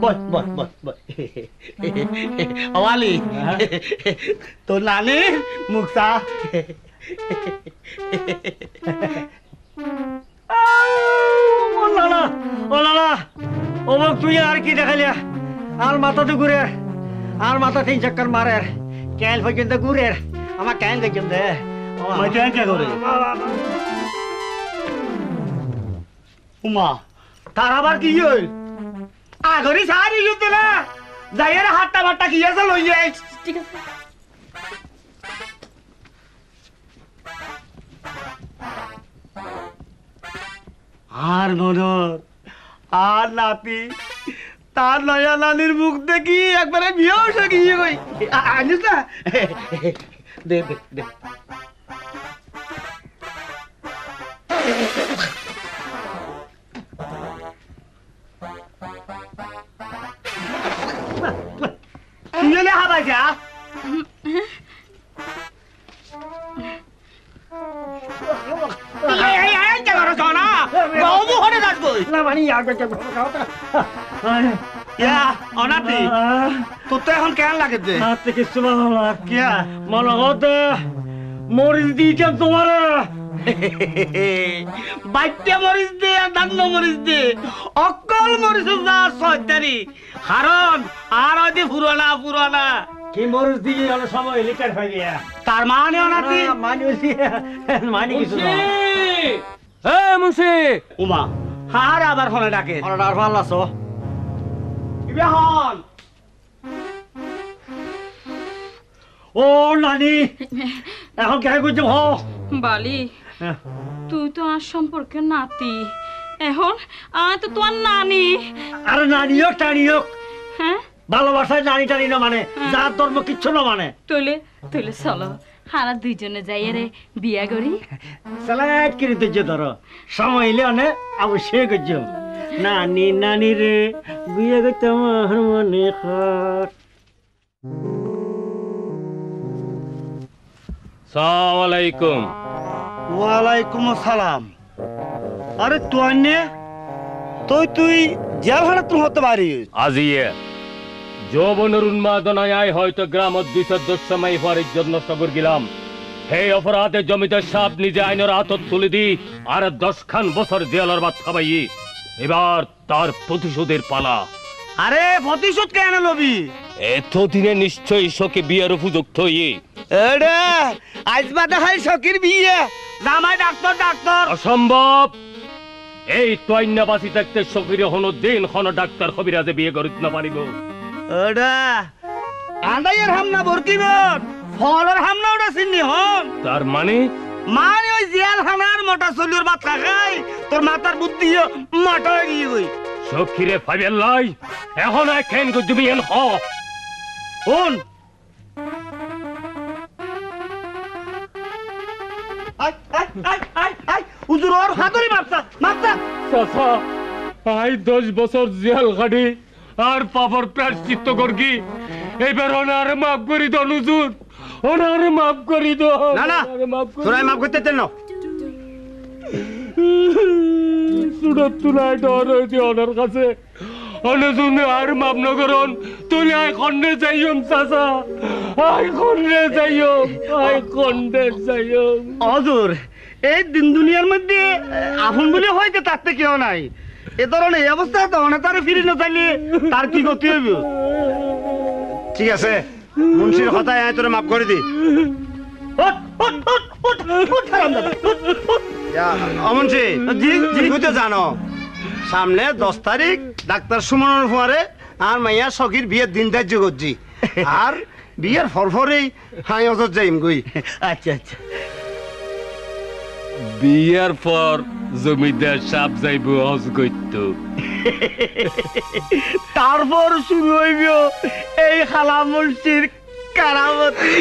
C: বল বল বল বল আওয়ালি তো নানি মুক্তা ও লালা ও লালা ও মুখ তুই আর কি দেখালিয়া আর মাথা তো ঘুরে আর মাথা 3 চক্কর মারে ক্যাল পর্যন্ত ঘুরে আমার ক্যান দেখছেন দে মই ক্যান কে করে উমা তার আবার কি হই আগরি সারি যুদ্ধ না যাইয়ের হাটটা বাট্টা কি আছে লই যাই। ঠিক আছে আর মনোর আর নাতি তার নয়া নানির মুখ দেখি একবারে বিয়ে হয়ে গিয়ে কই আনিস না দে দে দে তুই হাবাই যা তোর তো এখন কেন লাগে কিছু মনে হতে মরিচ দিয়েছেন তোমার বাচ্চা মরিচ দে আর দান্ন মরিচ দে অকল মরিচ যা সত্যারি কারণ আর হয়তো পুরানা পুরানা কি মরিচ দিয়ে অনেক সময় লিটার হয়ে গিয়া তার মানে অনাতি মানে কিছু মুন্সি উমা হার আবার হনে ডাকে আর ভাল আছো হন ও নানি এখন কে করছো হ
D: বালি তুই তো আর সম্পর্কে নাতি এখন আয় তো তোর নানি।
C: আরে নানি হোক টানি হোক
D: হ্যাঁ
C: ভালোবাসায় নানি টানি না মানে যার ধর্ম কিচ্ছু না মানে
D: তুলে তুলে চলো হারা দুইজনে যাই রে বিয়া করি।
C: স্যালাড কিনে দিচ্ছ ধরো সময় এলে অনেক অবশ্যই করছো নানি নানি রে বিয়ে করতে আমার মনে খাট।
I: সালাম আলাইকুম।
C: ওয়ালাইকুম আসসালাম। আরে তুই নে তুই জেলখানা তুমি হতে পারিস
I: আজিয়ে যৌবনের উন্মাদনায় হয়তো গ্রামত ২১০ সময় হওয়ার জন্য সগর গেলাম। সেই অপরাধে জমিদার সাহেব নিজে আইনের হাতত তুলে দি আর ১০ বছর জেলার ভাত খাবাই। এবার তার প্রতিশোধের পালা।
C: আরে প্রতিশোধ কেন লবি?
I: এতদিনে নিশ্চয়ই শোকে বিয়ের উপযুক্ত হয়ে
C: এডে আজ বাদে হাই শকির বিয়ে জামাই ডাক্তার ডাক্তার
I: অসম্ভব। এই তৈন্যা বাসি থাকতে শকিরে হনো দিন হনো ডাক্তার কবিরাজে বিয়ে করিত না পারিব।
C: এডে আন্দাইয়ের হামনা বরকিবন ফলের হামনা ওটা চিনি হন।
I: তার মানে
C: ওই জেলখানার মোটা চলিওর ভাত খাই তোর মাথার বুদ্ধি মাটা হয়ে গিয়ে গই
I: শকিরে ফাইবেল লাই এখন এখন তুমি এন হ
C: কোন উজুর ওর হাতুড়ি মারতা
I: চাচা আই ১০ বছর জেল খাটি আর পাপর প্রায়শ্চিত্ত করকি এবার ওনারে মাফ করি দো হুজুর, ওনারে মাফ করি দো।
C: না না তোরাই মাফ করতে চান না
I: সুরত তুলাই ডর হয়েছে ওনার কাছে অনুজুনে আর মাপ না করুন তুই আই খন্ডে যাইম চাচা আই খন্ডে যাইম আই খন্ডে যাইম।
C: অজুর এই দিন দুনিয়ার মধ্যে আপন বলে হয়তো তাতে কেউ নাই এ ধরনের এই অবস্থা তো অনেক তারে ফিরে না চাইলে তার কি করতে হইব? ঠিক আছে মুন্সির কথায় আয় তোরে মাফ করে দি। অমনসি জি জি তুই তো জানো সামনে 10 তারিখ ডাক্তার সুমনের ফুয়ারে আর মাইয়া সখীর বিয়ের দিন ধার্য করছি আর বিয়ের ফরফরেই হাই অজর যাইম গই। আচ্ছা আচ্ছা
I: বিয়ার পর জমিদার সাপ যাইব হজ করত
C: তারপর শুরু হইব এই খালা মুন্সির কারামতি।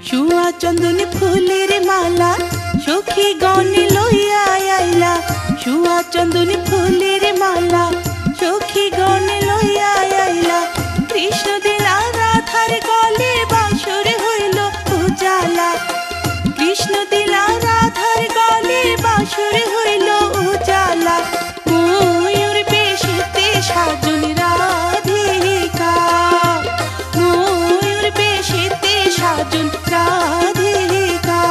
F: চুয়া চন্দনী ফুলের মালা সখী গনে লইয়া আইলা, চুয়া চন্দনী ফুলের মালা সখী গনে লইয়া আইলা। কৃষ্ণ দিলা রাধার গলে বাসর হইল উজালা, কৃষ্ণ দিলা রাধার গলে বাসর হইল উজালা। ময়ূর বেশেতে সাজন রাধিকা, ময়ূর বেশেতে সাজন রাধিকা,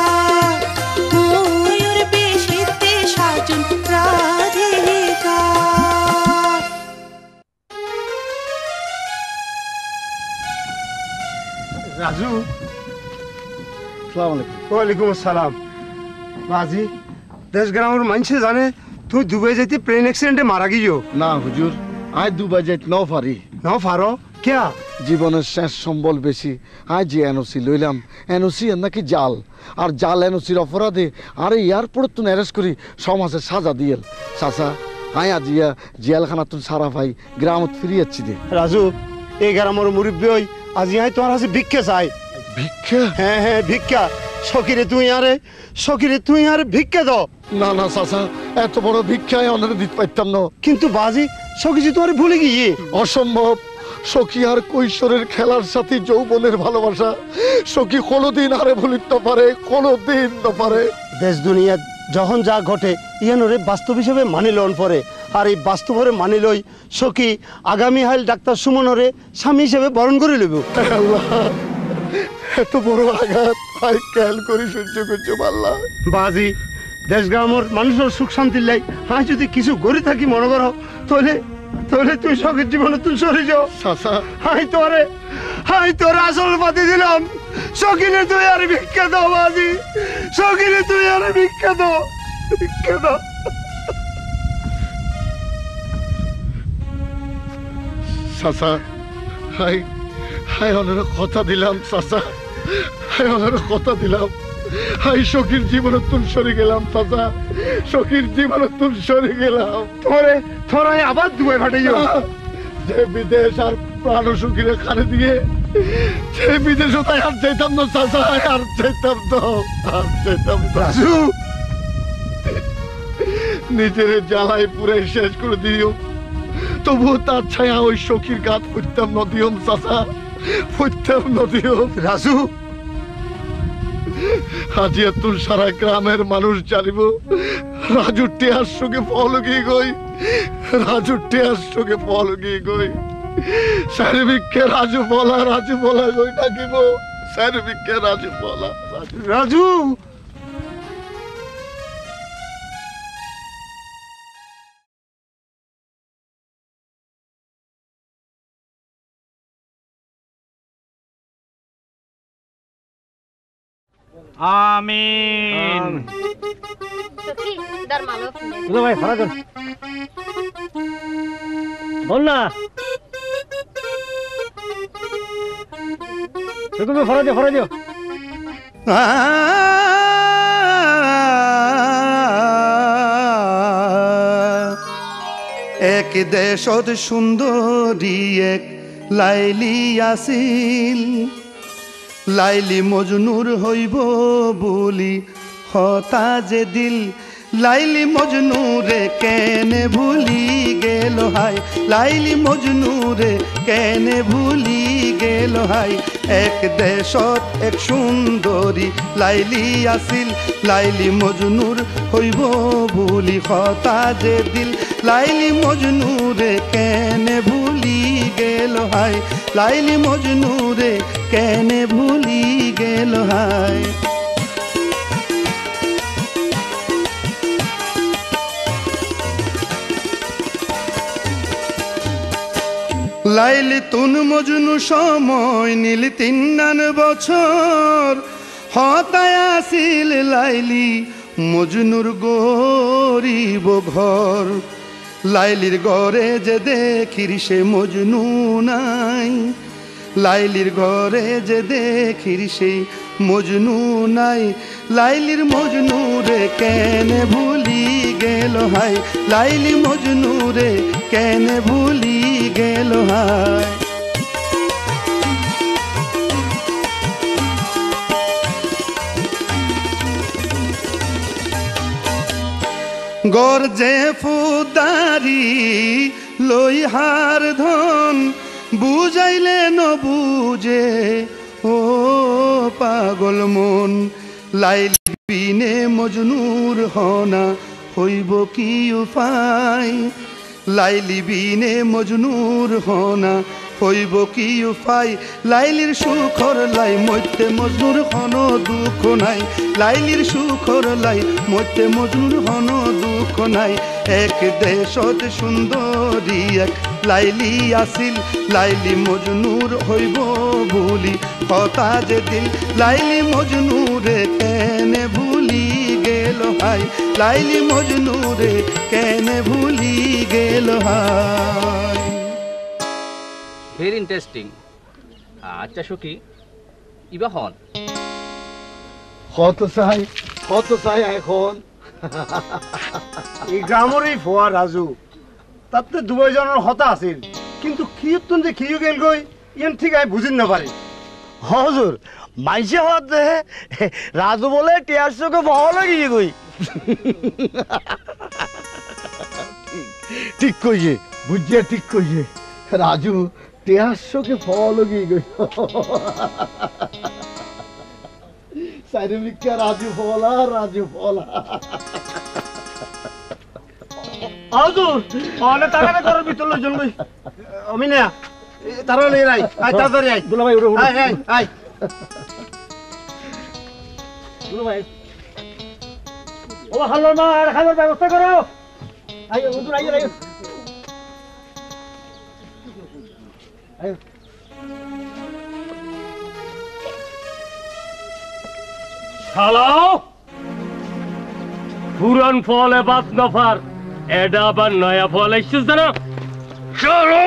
F: ময়ূর বেশেতে সাজন রাধিকা।
C: রাজু ওয়ালাইকুম আসসালাম। রাজি দেশ গ্রামের মানুষে জানে তুই দুবাই যেতে প্লেন অ্যাক্সিডেন্টে মারা গিয়েও।
E: না হুজুর আয় দুবাই যাইতে নাও পারি
C: না ফারো কে
E: জীবনের শেষ সম্বল বেশি। আয় যে এনওসি লইলাম এনওসি নাকি জাল, আর জাল এনওসির অপরাধে আরে এয়ারপোর্ট তো অ্যারেস্ট করি সমাজে সাজা দিয়েল। চাচা আয় আজিয়া জেলখানা তুন সারা ভাই গ্রামত ফিরে যাচ্ছি দে।
C: রাজু এই গ্রামের মুরব্বী হই আজি আই তোমার কাছে ভিক্ষা চাই।
E: ভিক্ষা?
C: হ্যাঁ হ্যাঁ ভিক্ষা। সকিরে তুই আরে ভিক্ষা দাও।
E: না না চাচা, এত বড় ভিক্ষায় অনারে দিতে পারতাম না।
C: কিন্তু বাজি সকিজি তোমার ভুলে গিয়ে।
E: অসম্ভব। সখী আর কৈশোরের খেলার সাথে যৌবনের ভালোবাসা সখী কোনোদিন আরে ভুলিতে পারে, কোনোদিন না পারে।
C: দেশ দুনিয়া যখন যা ঘটে ইয়ানোরে বাস্তব হিসেবে মানি লন পরে, আর এই বাস্তবরে মানি লই সখী আগামী হাইল ডাক্তার সুমনরে স্বামী হিসেবে বরণ করে লইব।
E: আল্লাহ, এত বড় আঘাত আই খেয়াল করি সহ্য করছো আল্লাহ।
C: বাজি দেশ গ্রামের মানুষের সুখ শান্তির লাই হ্যাঁ যদি কিছু গড়ে থাকি মনে করো তাহলে তুই সখীর জীবনে তুই সরে যাও।
E: চাচা
C: হাই তোরে আসল পাতি দিলাম। সকিনে তুই আর ভিক্ষা দাও বাজি, সকিনে তুই আর ভিক্ষা দাও।
E: চাচা হাই হাই ওনার কথা দিলাম। চাচা হাই ওনার কথা দিলাম। হাই সখীর জীবনে তুল সরে গেলাম। চাচা সখীর জীবনে তুল সরে গেলাম।
C: তোরে আবার দুবাই ফাটাই যাও।
E: যে বিদেশ আর প্রাণ সখীরে খানে দিয়ে যে বিদেশ তাই আর যেতাম না চাচা, আর যেতাম না।
C: রাজু
E: নিজের জ্বালায় পুরে শেষ করে দিও, তবুও তার ছায়া ওই সখীর গাত ফুটতাম নদীয়ম চাচা, ফুটতাম নদীয়ম।
C: রাজু
E: আজি তুল সারা গ্রামের মানুষ জানিব রাজু টেয়ার সঙ্গে ফলগি গই, রাজু টেয়ার সঙ্গে ফলগি গই। সার্বিককে রাজু বলা গই ডাকিব, সার্বিককে রাজু বলা।
C: রাজু
A: আমিন।
H: সখী দার মালো
A: ভাই ফরা কর বল না, তুমি ফরা দিও।
J: এক দেশত সুন্দরী এক লাইলি আছিল, লাইলি মজনুর হইব বলি হতা যে দিল, লাইলি মজনুরে কেনে ভুলি গেল হাই, লাইলি মজনুরে কেনে ভুলি গেল হাই। এক দেশত এক সুন্দরী লাইলি আছিল, লাইলি মজনুর হইব ভুলি হতা যে দিল, লাইলি মজনুরে কেনে ভুলি গেল হাই, লাইলি মজনুরে কেনে ভুলি গেল হাই। লাইলি তুন মজনু সময় নীল ৩ বছর, হতায় আসিল লাইলি মজনুর গরিব ঘর, লাইলির ঘরে যে দেখির সে মজনু নাই, লাইলির ঘরে যে দেখির সে মজনু নাই, লাইলির মজনুরে কেনে ভুলি গেল হাই, লাইলি মজনুরে কেনে ভুলি গেল হাই। গর্জে ফুদারি লইহার ধন, বুঝাইলে ন বুঝে ও পাগল মন, লাইলি বিনে মজনুর হনা হইব কি উপায়, লাইলি বিনে মজনুর হনা হইব কি উপায়, লাইলির সুখর লাই মধ্যে মজনুর হন দুঃখ নাই, লাইলির সুখর লাই মধ্যে মজনুর হন দুঃখ নাই। এক দেশত সুন্দরী এক লাইলি আসিল, লাইলি মজনুর হইব ভুলি হতা যে দিল, লাইলি মজনুরে কেনে ভুলি গেল হাই, লাইলি মজনুরে কেনে ভুলি গেল হাই।
G: Very interesting. আচ্ছা সখী ইবা হন
E: কত চাই এখন
C: এই গ্রামের এই ফোয়া রাজু তাতে দুবাই জনের হতা আছিল কিন্তু কিয়তন যে কিয় গেল গই ইয়ান ঠিক আমি বুঝিন না পারি হজুর মাইসে হওয়ার দেহে রাজু বলে টিয়ার চোখে ভালো লাগিয়ে গই
E: ঠিক কইছে বুঝিয়া ঠিক কইছে রাজু টেহাসকে ফল গিয়ে গই সাইরমিকা রাজু ফলা
C: হজুর অনে টাকা করার ভিতর লইজন গই আমি না তারা লই রাই আই তাড়াতাড়ি আই দুলা ভাই আই আই আই দুলা ভাই ও হ্যালো মা খাবার ব্যবস্থা করো আই হুজুর আই আই আই
I: শালা পুরান ফল এবার নফার এটা আবার নয়া ফল এসছিস না চলো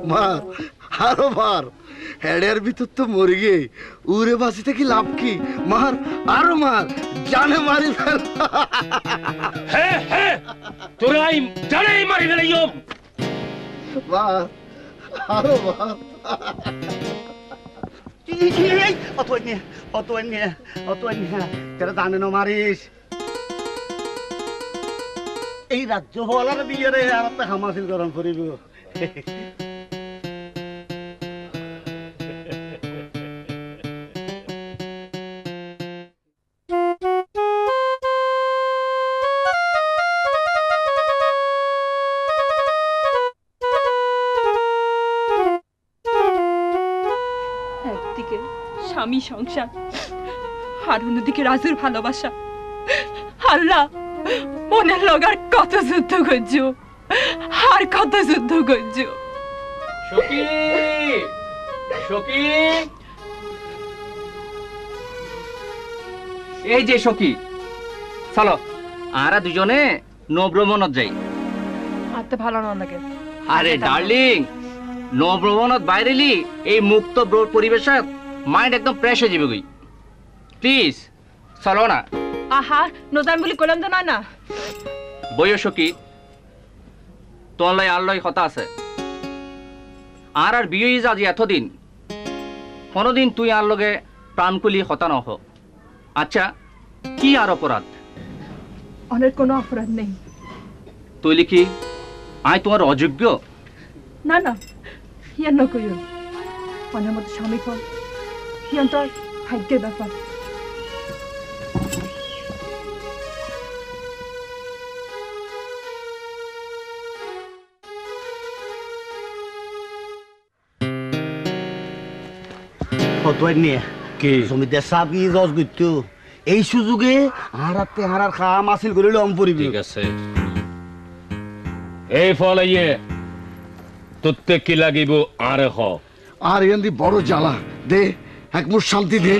E: মার আরো মার হেডের ভিতর তো মরে গে উড়ে বাসি থেকে লাভ কি মার আরো মার জানে মারি ফেল
I: হ্যাঁ হ্যাঁ তোরাই জানেই মারি ফেলাইও
E: মার আরো মার
C: মারিস এই রাজ্য বলার বিয়ে রে আর একটা হামাসিল গরম করিব
B: একদিকে স্বামী সংসার আর অন্যদিকে রাজুর ভালোবাসা আল্লাহ মনের লগার কত যুদ্ধ করছ আর কত যুদ্ধ করছ
G: সখী সখী এই যে সখী চলো আরা দুজনে নভ্রমণত যাই
B: আর তো ভালো না লাগে
G: আরে ডার্লিং নভ্রমণত বাইরেলি এই মুক্ত পরিবেশত মাইন্ড একদম ফ্রেশ হয়ে যাবে গই প্লিজ চলো না
B: আহা নজান বলি কইলাম তো না না
G: বইও সখী তোর লাই আর লাই কথা আছে আর আর বিয়ে আজি এতদিন কোনোদিন তুই আর লগে প্রাণকুলি হতা নহ আচ্ছা কি আর অপরাধ
B: অনেক কোনো অপরাধ নেই
G: তুই লিখি আয় তোমার অযোগ্য
B: না না ইয়ার নকইও অনেক মতো স্বামী ফল ইয়ান তো ভাগ্যের ব্যাপার
C: এই সুযোগে হারাতে হারার খাম আসিল করে লম পড়িবি
I: ঠিক আছে এই ফল আইয়ে তোতে কি লাগিব আরে হ
E: আর এন্দি বড় জ্বালা দে এক মুঠ শান্তি দে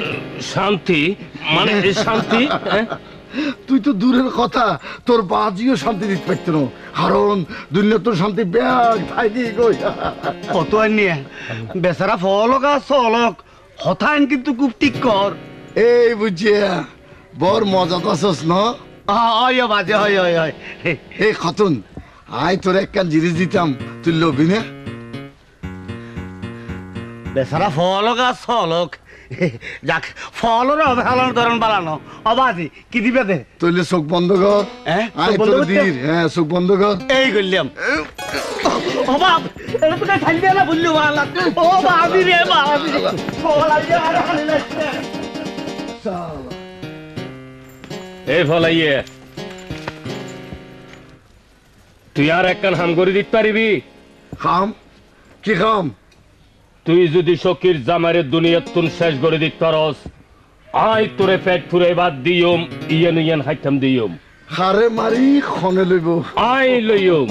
I: শান্তি মানে শান্তি
E: তুই তো দূরের কথা তোর বাজিও শান্তি দিতে পারত না কারণ দুনিয়া তোর শান্তি ব্যাগ থাকি গই
C: কত নিয়ে বেচারা ফলক আর চলক হঠাৎ কিন্তু খুব ঠিক কর
E: এই বুঝিয়া বড় মজা পাচ্ছস না
C: হয় বাজে হয় হয় হয়
E: এই খতন আয় তোর একখান জিনিস দিতাম তুই লবি না
C: বেচারা ফলক আর চলক যাক ফলর অবহেলার ধরন বাড়ানো অবাধি কি দিবে দে
E: তুইলে চোখ বন্ধ কর আয় তোর দির হ্যাঁ চোখ বন্ধ কর
C: এই করলাম ও বাপ এটা তো খালি না বললু বালা ও বাবি রে বাবি ফল আইয়া আর খালি লাগছে
I: এই ফল আইয়ে তুই আর একখান হাম করে দিতে পারিবি
E: খাম কি খাম
I: তুই যদি সখীর জামারে দুনিয়াত তুন শেষ করে দিত পারস আই তোরে পেট ফুরে বাদ দিয়ম ইয়ান ইয়ান হাইতাম দিয়ম
E: হারে মারি খনে লইব
I: আই লইয়ম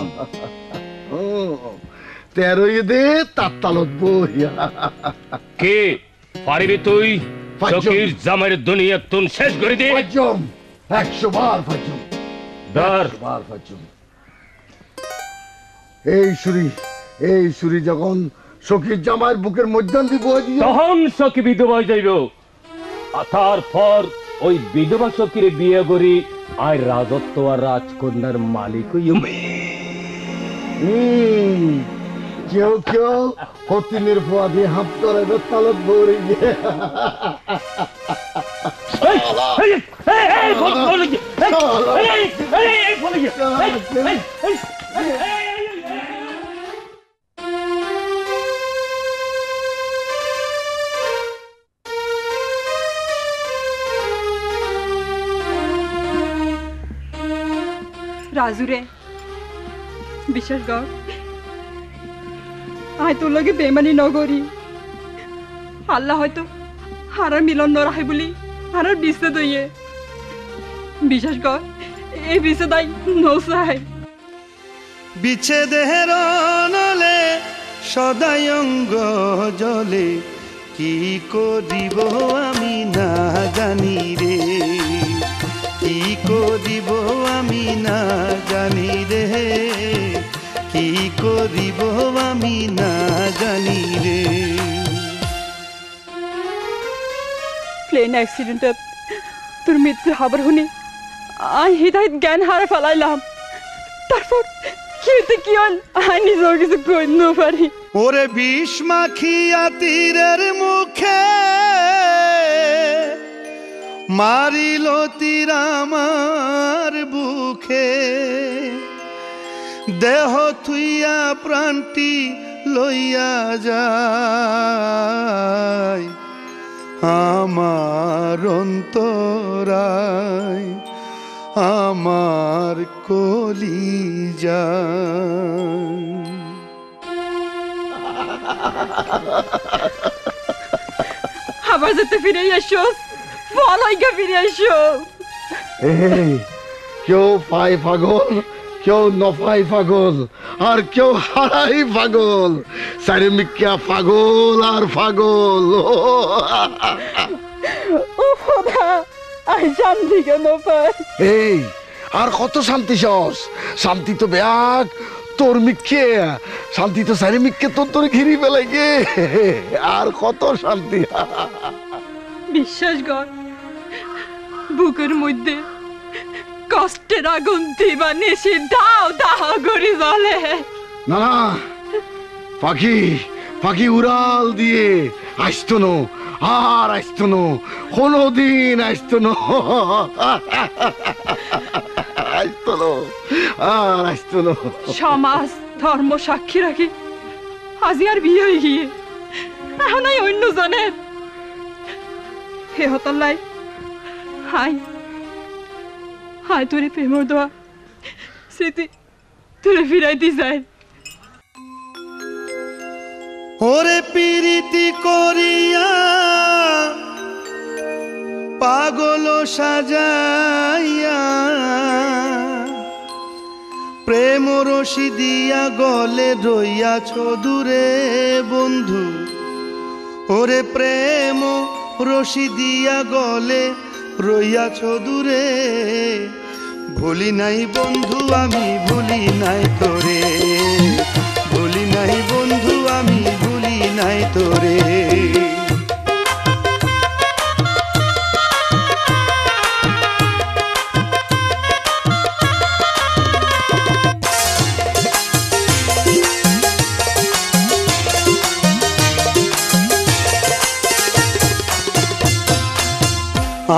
E: তেরো দে তার তালত বহিয়া
I: কে পারিবি তুই সখীর জামারে দুনিয়াত তুন শেষ করে দে
E: ফাজম 100 বার ফাজম
I: ধর
E: বার ফাজম এই সুরি যখন সখীর জামাইয়ের বুকের মধ্যান্তি বয়ে দিয়ে
I: তখন সখী বিধবা হয়ে যাইব তারপর ওই বিধবা সখীর বিয়ে করি আর রাজত্ব আর রাজকন্যার মালিক হইব
E: কেউ কেউ হতিনের ফোয়া দিয়ে হাত করে তালত ভরে গিয়ে
B: রাজুরে বিশ্বাস কর আয় তোর লগে বেমানি নগরী আল্লাহ হয়তো হারার মিলন ন রাখে বলি হারার বিচ্ছেদ হইয়ে বিশ্বাস কর এই বিচ্ছেদাই নৌসায়
J: বিচ্ছেদের নলে সদাই অঙ্গ জলে কি করিব আমি না জানি রে কি করিব আমি না জানি রে কি করিব আমি না জানি রে
B: প্লেন অ্যাক্সিডেন্টত তোর মৃত্যু খবর শুনি আই হৃদয় জ্ঞান হারা ফেলাইলাম তারপর কি হইতে কি হল আই নিজেও কিছু কইতে পারি
J: ওরে বিষ মাখিয়া তীরের মুখে মারিল তীর আমার বুকে দেহ থুইয়া প্রাণটি লইয়া যায় আমার অন্তরায় আমার কলিজা
B: আবার যেতে ফিরে এসো ফলাইকা ফিরে এসো
E: কেউ পাই পাগল কেউ নফাই পাগল আর কেউ হারাই পাগল চারিমিকা পাগল আর পাগল
B: ও খোদা আই শান্তি কেন পাই
E: এই আর কত শান্তি সস শান্তি তো ব্যাগ তোর মিক্ষে শান্তি তো চারিমিককে তোর ঘিরি পেলাই গে আর কত শান্তি
B: বিশ্বাস কর বুকের মধ্যে কষ্টের আগুন দিবা নিশি দাও দাও করে জ্বলে
E: না না পাখি পাখি উড়াল দিয়ে আসতো না আর আসতো না কোনোদিন আসতো না আসতো না আর আসতো না
B: সমাজ ধর্ম সাক্ষী রাখি আজি আর বিয়ে হয়ে গিয়ে এখন অন্য জনের হে হতাল্লাই হাই হাই তোরে প্রেমর দোয়া স্মৃতি তোরে ফিরাইতে যায়
J: ওরে পিরিতি করিয়া পাগল সাজাইয়া প্রেম রশি দিয়া গলে রইয়াছ দূরে বন্ধু ওরে প্রেম রশি দিয়া গলে রইয়াছ দূরে ভুলি নাই বন্ধু আমি ভুলি নাই তোরে ভুলি নাই বন্ধু আমি ভুলি নাই তোরে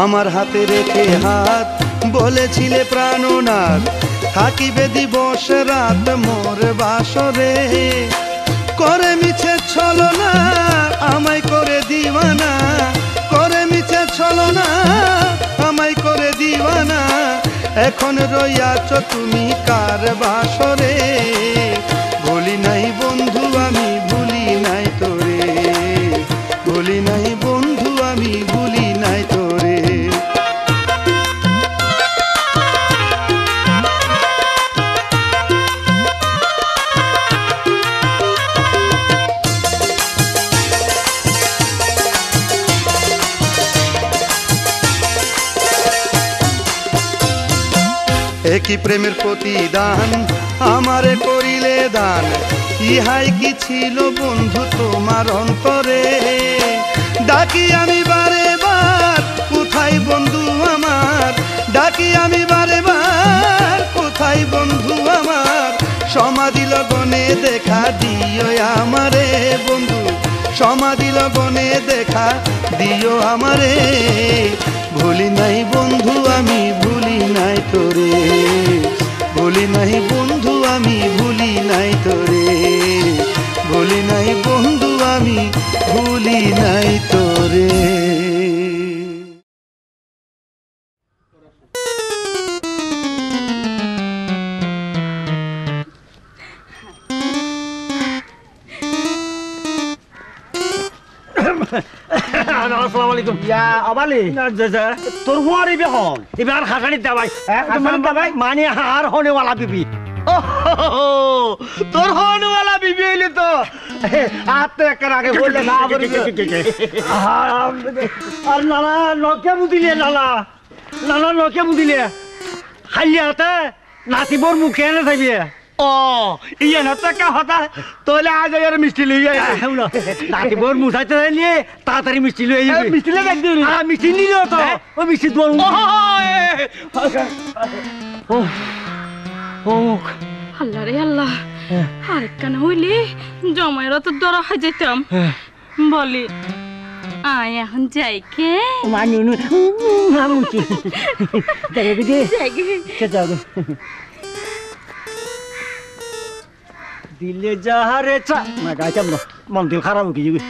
J: আমার হাতে রেখে হাত বলেছিলে প্রাণনাথ থাকিবে দিবস রাত মোর বাসরে করে মিছে ছলনা আমায় করে দিওয়ানা করে মিছে ছলনা আমায় করে দিওয়ানা এখন রইয়াছ তুমি কার বাসরে ভুলি নাই বন্ধু আমি ভুলি নাই তোরে ভুলি নাই বন্ধু আমি ভুলি নাই তোরে একই প্রেমের প্রতিদান আমারে করিলে দান ইহাই কি ছিল বন্ধু তোমার অন্তরে ডাকি আমি বারে বার কোথায় বন্ধু আমার ডাকি আমি বারে বার কোথায় বন্ধু আমার সমাধি লগনে দেখা দিও আমারে বন্ধু সমাধি লগনে দেখা দিও আমারে ভুলি নাই বন্ধু আমি ভুলি নাই তোরে ভুলি নাই বন্ধু আমি ভুলি নাই তোরে ভুলি নাই বন্ধু আমি ভুলি নাই তোরে
C: আসসালামু আলাইকুম ইয়া আবালি তোর হুয়ার ইবে হন এবার খাসানি দাবাই দাবাই মানে হার হনে वाला বিবি তোর হনে वाला বিবি হইলে তো আতে একর আগে বললে না বলি আর নানা নকে বুদিলে নানা নানা নকে বুদিলে খাইয়াতে নাতিবর মুখে না থাকবে ও ইয়ে না তো কা হতা তোলে আজ আর মিষ্টি লই আয় হলো নাতি বোর মুছাইতে নিয়ে তাড়াতাড়ি মিষ্টি লই আইবি মিষ্টি লই দেখ দিও হ্যাঁ মিষ্টি নিলো তো ও মিষ্টি দোল ও
D: আল্লাহ রে আল্লাহ আরেক কান হইলে জমায়ের তো দরা হয়ে যেতাম বলি আয় এখন যাই কে
C: মানু মামুচি দেখে দে কে যাও দিলে যাহারে চা না গাইতাম না মন দিল খারাপ কি যাবে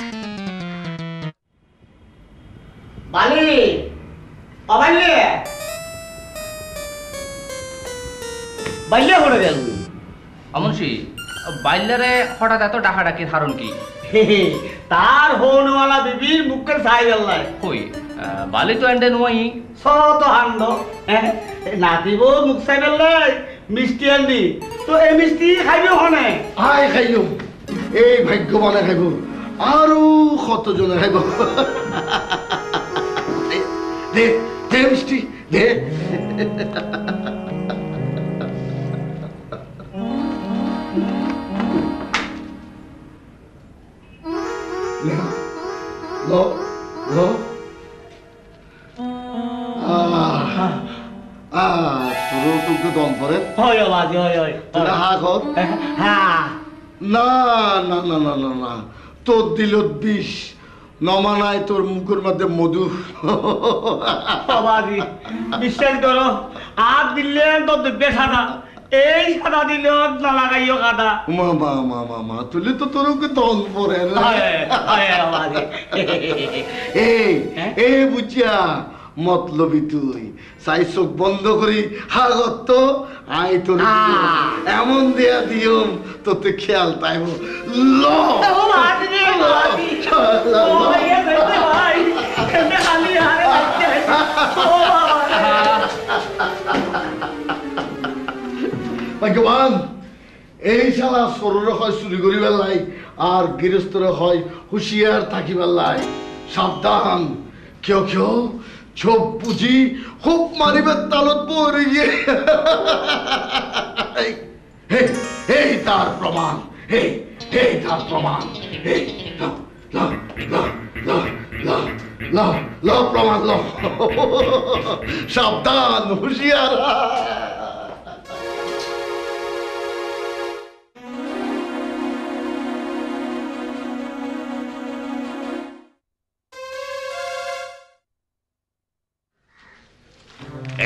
C: বালি অবাইলে বাইলে হড়ে গেল
G: অমনসি বাইলারে হঠাৎ এত ডাকাডাকির কারণ কি
C: তার হোনওয়ালা বিবির মুখের ছাই গেল্লাই
G: কই বালি তো এন্ডে নই
C: সত হান্ড নাতিব মুখ ছাই গেল্লাই মিষ্টি আনবি তো এই মিষ্টি খাইবে হনে
E: আয় খাইও এই ভাগ্যবানে খাইব আরো কতজনে খাইব দে দে মিষ্টি দে লো লো তোর তোকে দম পরে
C: হয় বাজি হয় হয়
E: তোরা হা কর
C: হ্যাঁ
E: না না না না না না তোর দিল বিষ নমানায় তোর মুখের মধ্যে মধু
C: বাজি বিশ্বাস করো আর দিলে তো দেখবে সাদা এই সাদা দিলে না লাগাইও কাদা
E: মামা মামা মা তুলে তো তোর ওকে দম পরে এই বুঝিয়া মতলবি তুই চাই চোখ বন্ধ করি হাগত তো আই তোর এমন দেয়া দিও তোতে খেয়াল তাইব ল ভাগ্যবান এই শালা সরুরে হয় চুরি করি বেলাই আর গৃহস্থরে হয় হুঁশিয়ার থাকি বেলাই সাবধান কেউ কেউ চোখ বুঝি খুব মারিবে তালত পড়ে গিয়ে এই তার প্রমাণ এই তার প্রমাণ ল প্রমাণ ল সাবধান হুঁশিয়ার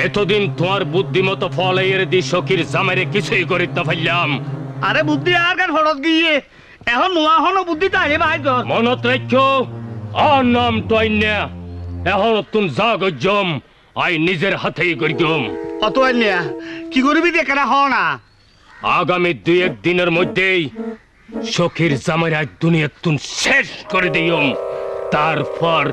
I: এতদিন তোমার বুদ্ধিমতো ফল এর দি সখীর জামাইরে কিছুই করিতে পারলাম
C: আরে বুদ্ধি আর কার ফরত গিয়ে এখন নোয়া হনো বুদ্ধি তাইলে ভাই তোর
I: মনত রাখো আর নাম টয়না এখন তুম যা গজম আই নিজের হাতেই গজম
C: অত আইনিয়া কি করবি দেখা হ না
I: আগামী 2-1 দিনের মধ্যেই সখীর জামাইরা দুনিয়া তুন শেষ করে দিয়ম তারপর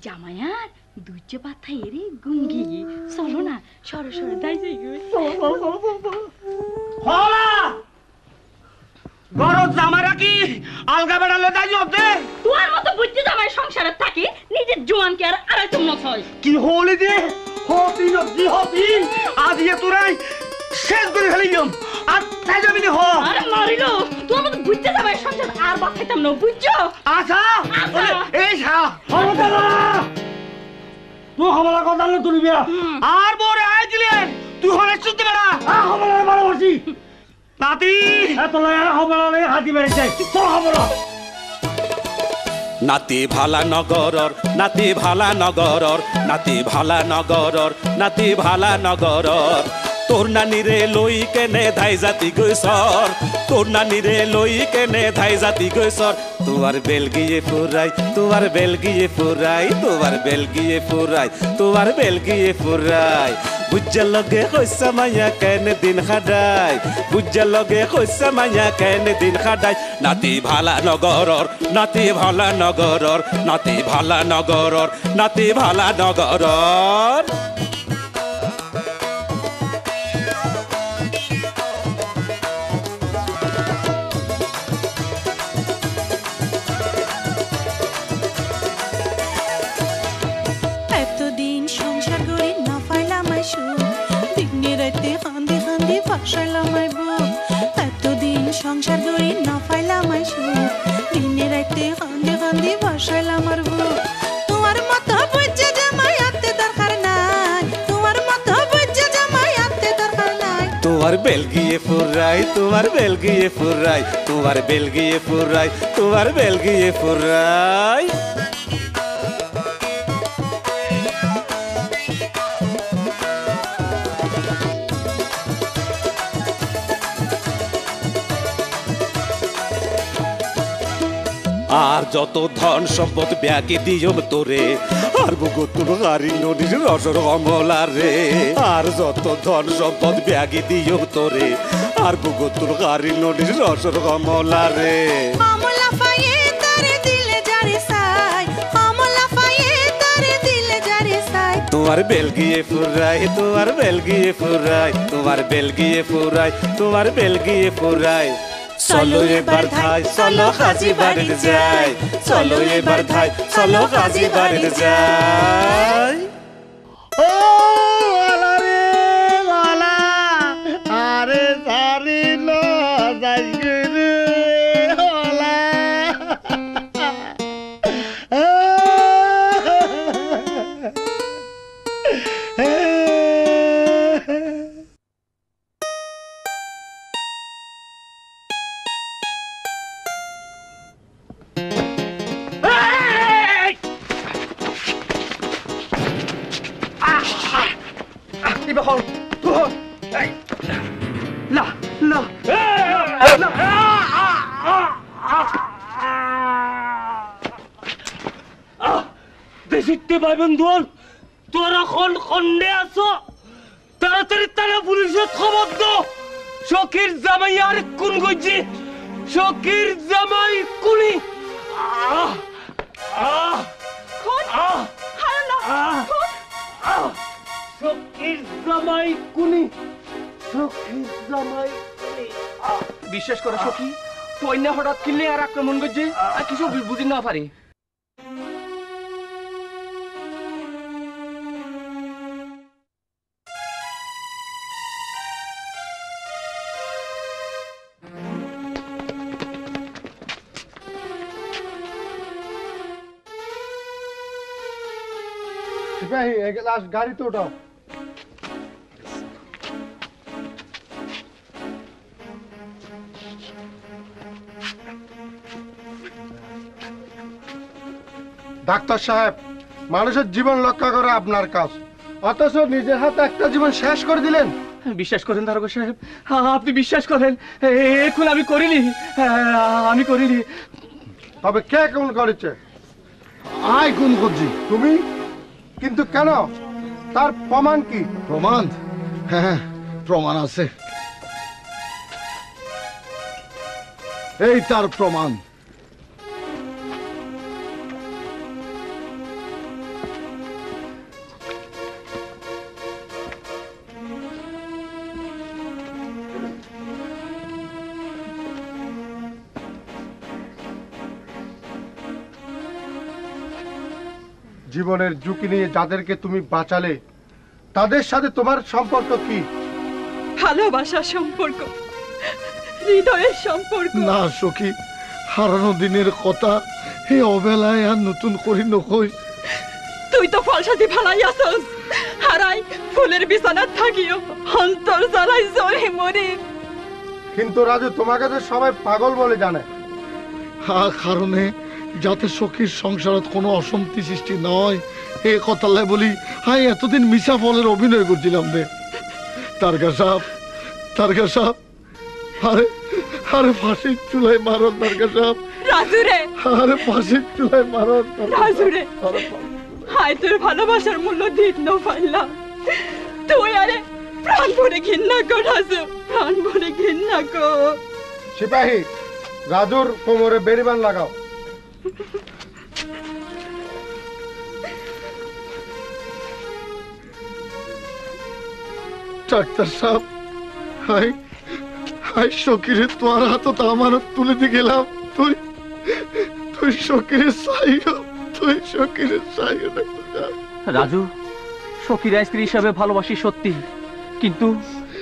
D: জামাইয়ার দুইচ পাথা এরে গুঙ্গি চলো না সরো সরো দাই যাই
C: গরজ জামারা কি আলগা বেড়ালে দাই হবে
D: তোমার মতো বুঝতে জামাই সংসারে থাকি নিজের জোয়ানকে আর আড়াই চামচ হয়
C: কি হলি দে হবি না কি হবি আজ এ তোরাই শেষ করে ফেলিম আর তাই যাবি হ
D: আরে মারিলো তোমার মতো বুঝতে জামাই সংসার আর বাদ খাইতাম না বুঝছো
C: আচ্ছা এই সা হমদালা তুই হমলা কথা না তুই বিয়া আর বড় আই দিলেন তুই হলে শুনতে পারা হমলা মারা বসি নাতি এত লয়া হমলা লয়া হাতি মেরে যাই তো হমলা
A: নাতি ভালা নগরর নাতি ভালা নগরর নাতি ভালা নগরর নাতি ভালা নগরর তোর নানিরে লই কেনে ধাই জাতি গৈছর তোর নানিরে লই কেনে ধাই জাতি গৈছর তোমার বেলগিয়ে ফুরাই তোমার বেলগিয়ে ফুরাই তোমার বেলগিয়ে ফুরাই তোমার বেলগিয়ে ফুরাই বুঝা লগে কইসা মাইয়া কেনে দিন খাডাই বুঝা লগে কইসা মাইয়া কেনে দিন খাডাই নাতি ভালা নগরর নাতি ভালা নগরর নাতি ভালা নগরর নাতি ভালা নগরর
F: এতদিন সংসার গড়ি না পাইলাম সুখ দিনে রাতে কান্দি কান্দি ভাসাইলাম বুক এতদিন সংসার গড়ি না পাইলাম সুখ দিনে রাতে কান্দি কান্দি ভাসাইলাম বুক তোমার মতো বুঝে জামাই আনতে দরকার নাই তোমার মতো বুঝে জামাই আনতে দরকার নাই
A: তোমার বেলগিয়ে ফুরাই তোমার বেলগিয়ে ফুরাই তোমার বেলগিয়ে ফুরাই তোমার বেলগিয়ে ফুরাই আর যত ধন সম্পদ ব্যাগে দিয়ম তোরে আর বুকুতুর গাড়ি নদীর রসর কমলা রে আর যত ধন সম্পদ ব্যাগে দিয়ম তোরে আর বুকুতুর গাড়ি নদীর রসর কমলা রে
F: কমলা পায়ে তারে দিলে যারে সাই কমলা পায়ে তারে দিলে যারে সাই
A: তোমার বেলগিয়ে ফুরাই তোমার বেলগিয়ে ফুরাই তোমার বেলগিয়ে ফুরাই তোমার বেলগিয়ে ফুরাই চলো এবার ধাই চলো কাজী বাড়িতে যাই চলো এবার ধাই চলো কাজী বাড়িতে যাই
C: ও লালা রে লালা আরে সারি লো যাইগে রে লালা Ibahol, tuhon, ay, la, la,
I: দেশিতে ভাই বন্ধুন তোরা খন খন্ডে আছো তাড়াতাড়ি তারা পুলিশের খবর দাও শকির জামাই আর কোন গজি শকির জামাই কুনি শকির জামাই কুনি শকির জামাই কুনি
G: বিশ্বাস করে সখী তুই না হঠাৎ কিনলে আর আক্রমণ করছে আর কিছু বুঝি না পারি
E: সিপাহী লাশ গাড়িতে ওঠাও ডাক্তার সাহেব মানুষের জীবন রক্ষা করা আপনার কাজ অথচ নিজের হাতে একটা জীবন শেষ করে দিলেন
G: বিশ্বাস করেন দারোগা সাহেব আপনি বিশ্বাস করেন এখন আমি করিনি আমি করিনি
E: তবে কে কোন করেছে আয় কোন করছি তুমি কিন্তু কেন তার প্রমাণ কি প্রমাণ হ্যাঁ প্রমাণ আছে এই তার প্রমাণ জীবনের ঝুঁকি নিয়ে যাদেরকে তুমি বাঁচালে তাদের সাথে তোমার সম্পর্ক কি?
B: ভালোবাসার সম্পর্ক, হৃদয়ের সম্পর্ক।
E: না সখী, হারানো দিনের কথা এই অবেলায় আর নতুন করি নকই।
B: তুই তো ফলসাদি ফালাই আসস, হারাই ফুলের বিছানা থাকিও অন্তর জ্বালাই জ্বরে মরি।
E: কিন্তু রাজু, তোমাকে তো সবাই পাগল বলে জানে। কারণে যাতে সখীর সংসারত কোনো অশান্তি সৃষ্টি নয় এ কথা বলি হাই এতদিন মিশা ফলের অভিনয় করছিলাম রে। তারকা সাহেব, আরে আরে ফাঁসির চুলাই মারো তারকা সাহেব।
B: রাজু রে,
E: আরে ফাঁসির চুলাই মারো
B: রাজু রে। হাই তোর ভালোবাসার মূল্য দিত না পাইলাম। তুই আরে প্রাণ ভরে ঘৃণা কর রাজু, প্রাণ ভরে ঘৃণা কর।
E: সিপাহী, রাজুর কোমরে বেড়িবান লাগাও। ডাক্তার সাহেব, হাই হাই সকিরে তোমার হাতটা আমার তুলে দিয়ে গেলাম। তুই সকিরে চাইও, তুই সকিরে চাইও।
G: রাজু, সখীরা স্ত্রী হিসাবে ভালোবাসি সত্যি, কিন্তু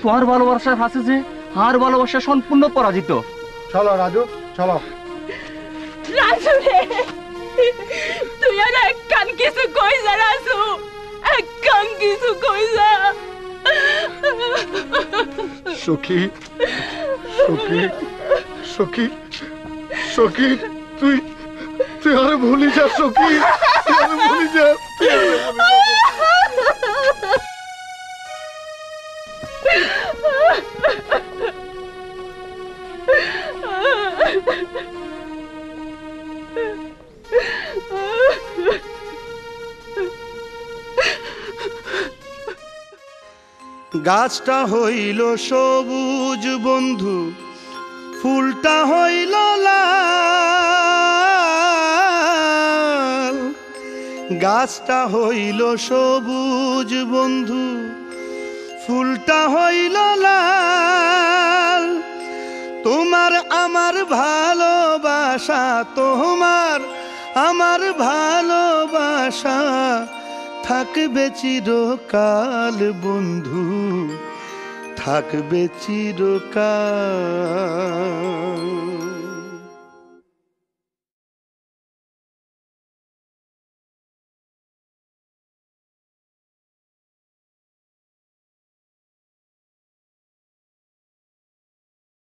G: তোমার ভালোবাসার হাসে যে আর ভালোবাসা সম্পূর্ণ পরাজিত।
E: চলো রাজু, চলো।
B: রাজু রে, তুই আর এক কান কিছু কই যা রাজু, এক কান কিছু কই যা।
E: সখী, সখী, সখী, সখী, তুই আরে ভুলি যা সখী, তুই আরে ভুলি যা, তুই আরে ভুলি যা।
J: গাছটা হইল সবুজ বন্ধু, ফুলটা হইল লাল। গাছটা হইল সবুজ বন্ধু, ফুলটা হইল লাল। তোমার আমার ভালোবাসা, তোমার আমার ভালোবাসা থাকবে চিরকাল বন্ধু, থাকবে চিরকাল।